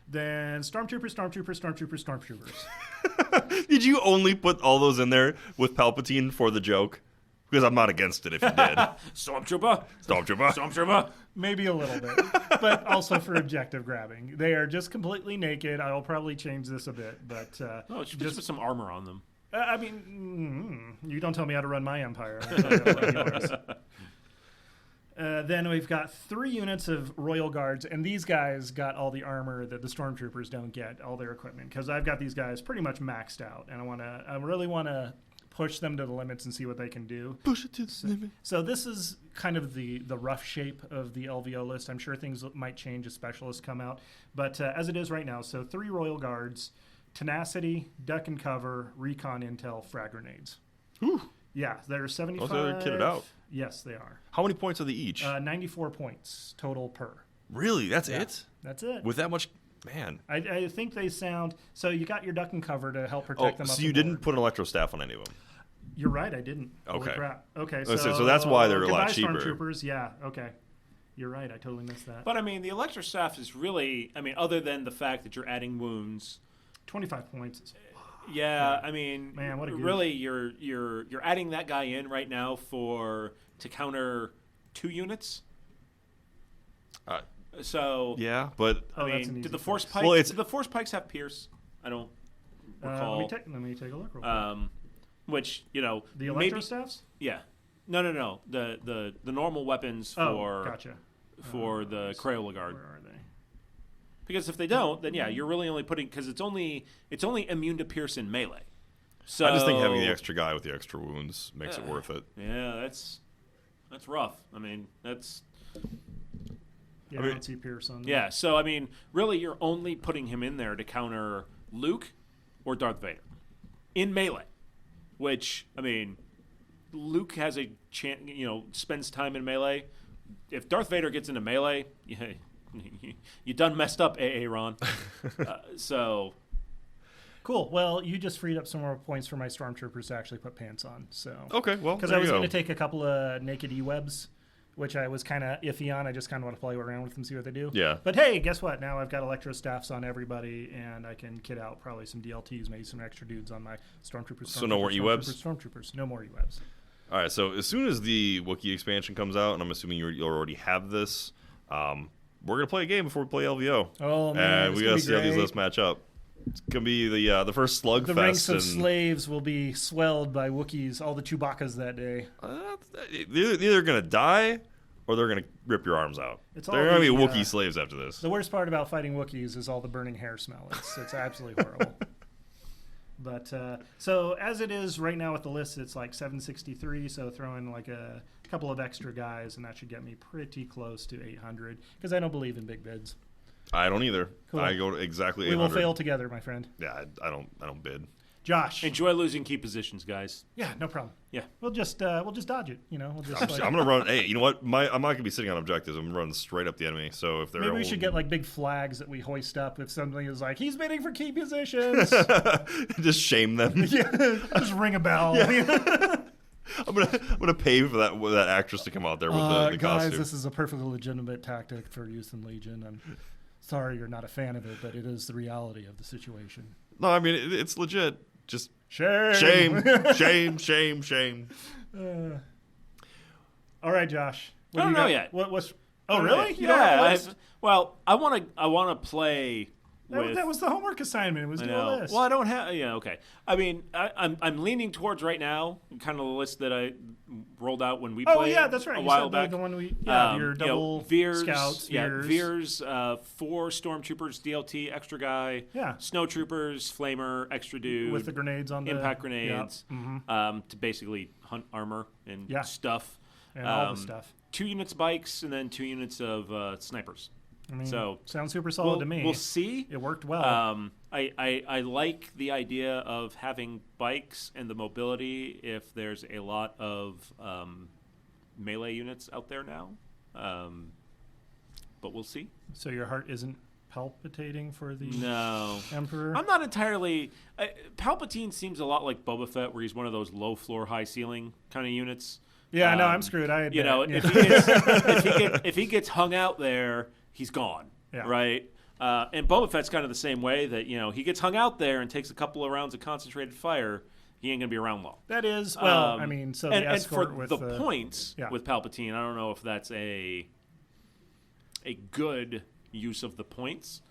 Speaker 7: Then Stormtroopers, Stormtroopers.
Speaker 6: Did you only put all those in there with Palpatine for the joke? Because I'm not against it if you did.
Speaker 5: Stormtrooper.
Speaker 6: Stormtrooper.
Speaker 5: Stormtrooper.
Speaker 7: Maybe a little bit, but also for objective grabbing. They are just completely naked. I will probably change this a bit, but
Speaker 5: No, just put some armor on them.
Speaker 7: I mean, you don't tell me how to run my empire. I'll tell you how to run yours. Then we've got 3 units of Royal Guards, and these guys got all the armor that the Stormtroopers don't get, all their equipment, because I've got these guys pretty much maxed out, and I really want to push them to the limits and see what they can do.
Speaker 6: Push it to the limit.
Speaker 7: So this is kind of the rough shape of the LVO list. I'm sure things might change as specialists come out, but as it is right now, so 3 Royal Guards, Tenacity, Duck and Cover, Recon Intel, Frag Grenades.
Speaker 6: Whew.
Speaker 7: Yeah, they're 75.
Speaker 6: Those are kitted out.
Speaker 7: Yes, they are.
Speaker 6: How many points are they each?
Speaker 7: 94 points total per.
Speaker 6: Really? That's
Speaker 7: Yeah,
Speaker 6: it?
Speaker 7: That's it.
Speaker 6: With that much? Man.
Speaker 7: I think they sound... So you got your Duck and Cover to help
Speaker 6: Oh,
Speaker 7: protect them up
Speaker 6: so
Speaker 7: the
Speaker 6: you didn't
Speaker 7: board.
Speaker 6: put an Electro Staff on any of them?
Speaker 7: You're right, I didn't. Holy
Speaker 6: Okay.
Speaker 7: crap. Okay,
Speaker 6: So that's why they're a lot
Speaker 7: goodbye,
Speaker 6: cheaper.
Speaker 7: Stormtroopers. Yeah, okay. You're right, I totally missed that.
Speaker 5: But I mean, the Electro Staff is really, other than the fact that you're adding wounds.
Speaker 7: 25 points is...
Speaker 5: Yeah, I mean,
Speaker 7: Man, what a goof.
Speaker 5: really, you're adding that guy in right now to counter 2 units. So
Speaker 6: Yeah, but
Speaker 7: Oh,
Speaker 5: I
Speaker 7: that's an
Speaker 5: mean,
Speaker 7: easy
Speaker 5: did the Force
Speaker 7: fix.
Speaker 5: Pikes?
Speaker 6: Well, it's-
Speaker 5: Did the Force Pikes have Pierce? I don't recall.
Speaker 7: Let me take a look real quick.
Speaker 5: Which
Speaker 7: The Electro
Speaker 5: maybe,
Speaker 7: Staffs?
Speaker 5: yeah, no. The normal weapons
Speaker 7: Oh, gotcha.
Speaker 5: for the Crayola Guard.
Speaker 7: Where are they?
Speaker 5: Because if they don't, then yeah, you're really only putting because it's only immune to Pierce in melee. So
Speaker 6: I just think having the extra guy with the extra wounds makes it
Speaker 5: Yeah.
Speaker 6: worth it.
Speaker 5: Yeah, that's rough. I mean, that's
Speaker 7: Yeah, I don't see Pierce on there.
Speaker 5: Yeah, so, I mean, really you're only putting him in there to counter Luke or Darth Vader in melee, which, I mean, Luke has a chance, spends time in melee. If Darth Vader gets into melee, you done messed up, A.A. Ron. So...
Speaker 7: Cool. Well, you just freed up some more points for my stormtroopers to actually put pants on. So
Speaker 6: Okay, well,
Speaker 7: because I was going to take a couple of naked E-webs, which I was kind of iffy on. I just kind of want to play around with them, see what they do.
Speaker 6: Yeah.
Speaker 7: But hey, guess what? Now I've got electro staffs on everybody, and I can kit out probably some DLTs, maybe some extra dudes on my stormtroopers.
Speaker 6: So no more E-webs?
Speaker 7: Stormtroopers. No more E-webs.
Speaker 6: All right, so as soon as the Wookiee expansion comes out, and I'm assuming you already have this, we're going to play a game before we play LVO.
Speaker 7: Oh, man.
Speaker 6: And we got to see how these lists match up. It's going to be the first slugfest.
Speaker 7: The ranks of slaves will be swelled by Wookiees, all the Chewbacca's that day.
Speaker 6: They're either going to die or they're going to rip your arms out. They're going to be Wookiee slaves after this.
Speaker 7: The worst part about fighting Wookiees is all the burning hair smell. It's absolutely horrible. But so as it is right now with the list, it's like 763. So throw in like a couple of extra guys, and that should get me pretty close to 800 because I don't believe in big bids.
Speaker 6: I don't either.
Speaker 7: Cool.
Speaker 6: I go to exactly 800.
Speaker 7: We will fail together, my friend.
Speaker 6: Yeah, I don't bid.
Speaker 7: Josh,
Speaker 5: enjoy losing key positions, guys.
Speaker 7: Yeah, no problem.
Speaker 5: Yeah,
Speaker 7: we'll just dodge it. We'll just.
Speaker 6: I'm gonna run. Hey, you know what? I'm not gonna be sitting on objectives. I'm gonna run straight up the enemy. So if they're
Speaker 7: maybe we should get like big flags that we hoist up if something is like he's bidding for key positions.
Speaker 6: Just shame them.
Speaker 7: Yeah, just ring a bell. Yeah.
Speaker 6: I'm gonna pay for that actress to come out there with the
Speaker 7: guys,
Speaker 6: costume.
Speaker 7: This is a perfectly legitimate tactic for use in Legion. I'm sorry you're not a fan of it, but it is the reality of the situation.
Speaker 6: No, I mean it's legit. Just
Speaker 7: shame. All right, Josh.
Speaker 5: I don't know yet.
Speaker 7: What's? Oh, really?
Speaker 5: Yeah. I want to play.
Speaker 7: That was the homework assignment. It was do a list.
Speaker 5: Well, I don't have. Yeah, okay. I mean, I'm leaning towards right now kind of the list that I rolled out when we played.
Speaker 7: Oh yeah, that's right.
Speaker 5: A
Speaker 7: You
Speaker 5: while
Speaker 7: said
Speaker 5: back.
Speaker 7: The one we your double
Speaker 5: Veers,
Speaker 7: scouts.
Speaker 5: Veers, 4 stormtroopers, DLT, extra guy.
Speaker 7: Yeah.
Speaker 5: Snowtroopers, flamer, extra dude
Speaker 7: with the grenades on
Speaker 5: impact grenades.
Speaker 7: Yeah. Mm-hmm.
Speaker 5: To basically hunt armor and stuff.
Speaker 7: And all the stuff.
Speaker 5: 2 units bikes and then 2 units of snipers.
Speaker 7: I mean,
Speaker 5: so
Speaker 7: sounds super solid to me.
Speaker 5: We'll see.
Speaker 7: It worked well.
Speaker 5: I like the idea of having bikes and the mobility if there's a lot of melee units out there now. But we'll see.
Speaker 7: So your heart isn't palpitating for the Emperor?
Speaker 5: I'm not entirely... Palpatine seems a lot like Boba Fett, where he's one of those low floor, high ceiling kind of units.
Speaker 7: Yeah, no, I'm screwed. I admit.
Speaker 5: If he gets hung out there, he's gone, right? And Boba Fett's kind of the same way that, he gets hung out there and takes a couple of rounds of concentrated fire, he ain't going to be around long.
Speaker 7: That is, well, I mean, so the escort
Speaker 5: and
Speaker 7: with
Speaker 5: for the points with Palpatine, I don't know if that's a good use of the points.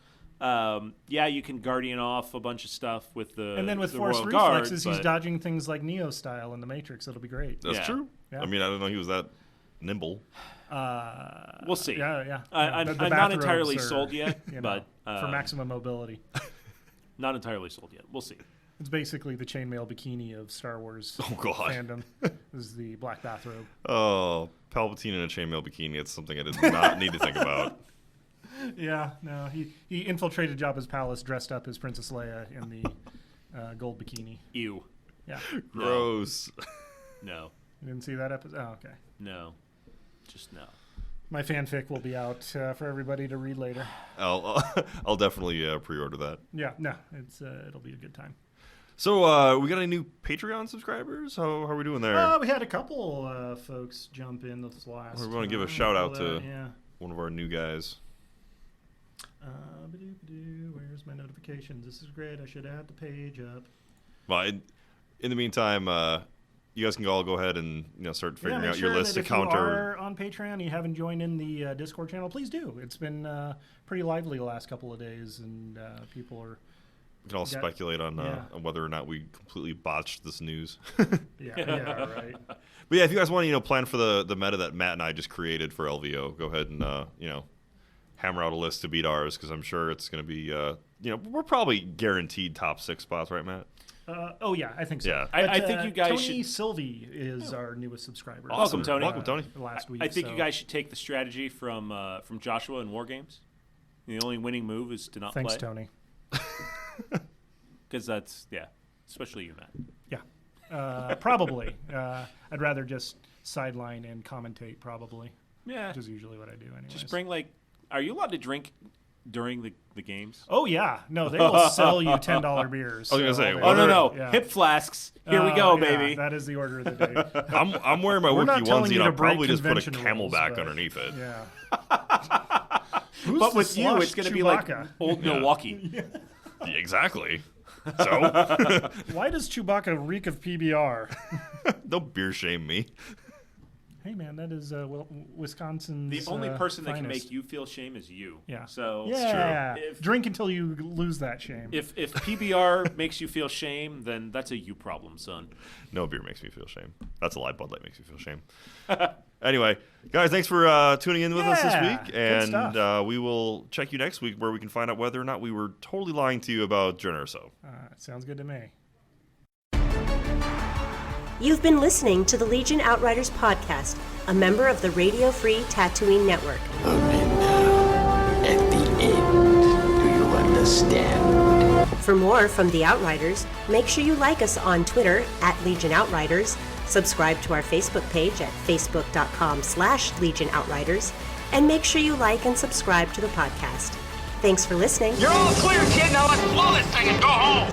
Speaker 5: You can Guardian off a bunch of stuff with the
Speaker 7: and then with
Speaker 5: the
Speaker 7: Force
Speaker 5: Royal
Speaker 7: reflexes,
Speaker 5: Guard,
Speaker 7: he's dodging things like Neo style in the Matrix. It'll be great.
Speaker 6: That's true. Yeah. I mean, I don't know he was that nimble.
Speaker 5: We'll see.
Speaker 7: Yeah.
Speaker 5: I'm not entirely sold yet, but
Speaker 7: for maximum mobility.
Speaker 5: Not entirely sold yet. We'll see.
Speaker 7: It's basically the chainmail bikini of Star Wars fandom. This is the black bathrobe.
Speaker 6: Oh, Palpatine in a chainmail bikini. It's something I did not need to think about.
Speaker 7: Yeah, no, he infiltrated Jabba's palace dressed up as Princess Leia in the gold bikini.
Speaker 5: Ew.
Speaker 7: Yeah.
Speaker 6: Gross.
Speaker 5: No.
Speaker 7: You didn't see that episode? Oh, okay.
Speaker 5: No. Just no.
Speaker 7: My fanfic will be out for everybody to read later.
Speaker 6: I'll definitely pre-order that.
Speaker 7: Yeah, no, it'll be a good time.
Speaker 6: So we got any new Patreon subscribers? How are we doing there?
Speaker 7: We had a couple folks jump in this last.
Speaker 6: We want to give a shout out to one of our new guys.
Speaker 7: Where's my notifications? This is great. I should have had the page up.
Speaker 6: Well, in the meantime, you guys can all go ahead and start figuring out your list to counter.
Speaker 7: If you are on Patreon and you haven't joined in the Discord channel, please do. It's been pretty lively the last couple of days, and people are.
Speaker 6: We can all speculate on whether or not we completely botched this news.
Speaker 7: Yeah, right.
Speaker 6: But yeah, if you guys want to plan for the meta that Matt and I just created for LVO, go ahead and hammer out a list to beat ours, because I'm sure it's going to be we're probably guaranteed top 6 spots, right, Matt?
Speaker 7: Oh yeah, I think so.
Speaker 6: Yeah.
Speaker 5: I think you guys
Speaker 7: Tony
Speaker 5: should.
Speaker 7: Sylvie is our newest subscriber.
Speaker 5: Welcome, Tony.
Speaker 6: Welcome, Tony.
Speaker 7: Last week.
Speaker 5: I think
Speaker 7: so.
Speaker 5: you guys should take the strategy from Joshua in War Games. The only winning move is to not
Speaker 7: Thanks,
Speaker 5: play.
Speaker 7: Tony.
Speaker 5: Because that's especially you, Matt.
Speaker 7: Yeah, probably. I'd rather just sideline and commentate, probably.
Speaker 5: Yeah.
Speaker 7: Which is usually what I do, anyways.
Speaker 5: Just bring Are you allowed to drink during the games?
Speaker 7: Oh yeah, no, they will sell you $10 beers.
Speaker 6: I was gonna say,
Speaker 5: Oh no!
Speaker 7: Yeah.
Speaker 5: Hip flasks. Here we go,
Speaker 7: Yeah,
Speaker 5: baby.
Speaker 7: that is the order of the day.
Speaker 6: I'm wearing my
Speaker 7: We're not
Speaker 6: Wookiee
Speaker 7: telling
Speaker 6: onesie,
Speaker 7: you
Speaker 6: and
Speaker 7: to
Speaker 6: I'll
Speaker 7: break
Speaker 6: probably just put a
Speaker 7: convention rules,
Speaker 6: camelback
Speaker 7: but-
Speaker 6: underneath it.
Speaker 7: Yeah. Who's
Speaker 5: But
Speaker 7: the
Speaker 5: with you,
Speaker 7: slush
Speaker 5: it's going to be like
Speaker 7: Chewbacca?
Speaker 5: old Milwaukee.
Speaker 6: Yeah, exactly. So
Speaker 7: Why does Chewbacca reek of PBR?
Speaker 6: don't beer shame me.
Speaker 7: Hey man, that is Wisconsin's.
Speaker 5: The only person that can
Speaker 7: finest.
Speaker 5: make you feel shame is you.
Speaker 7: Yeah.
Speaker 5: So
Speaker 7: Yeah.
Speaker 5: If-
Speaker 7: Drink until you lose that shame.
Speaker 5: If PBR makes you feel shame, then that's a you problem, son.
Speaker 6: No beer makes me feel shame. That's a lie. Bud Light makes me feel shame. Anyway, guys, thanks for tuning in with us this
Speaker 7: Yeah,
Speaker 6: week,
Speaker 7: good stuff.
Speaker 6: and we will check you next week where we can find out whether or not we were totally lying to you about Jyn Erso.
Speaker 7: Sounds good to me.
Speaker 1: You've been listening to the Legion Outriders podcast, a member of the Radio Free Tatooine Network.
Speaker 2: Only now, at the end, do you understand?
Speaker 1: For more from the Outriders, make sure you like us on Twitter at Legion Outriders, subscribe to our Facebook page at facebook.com/Legion Outriders, and make sure you like and subscribe to the podcast. Thanks for listening.
Speaker 9: You're all clear, kid. Now let's blow this thing and go home.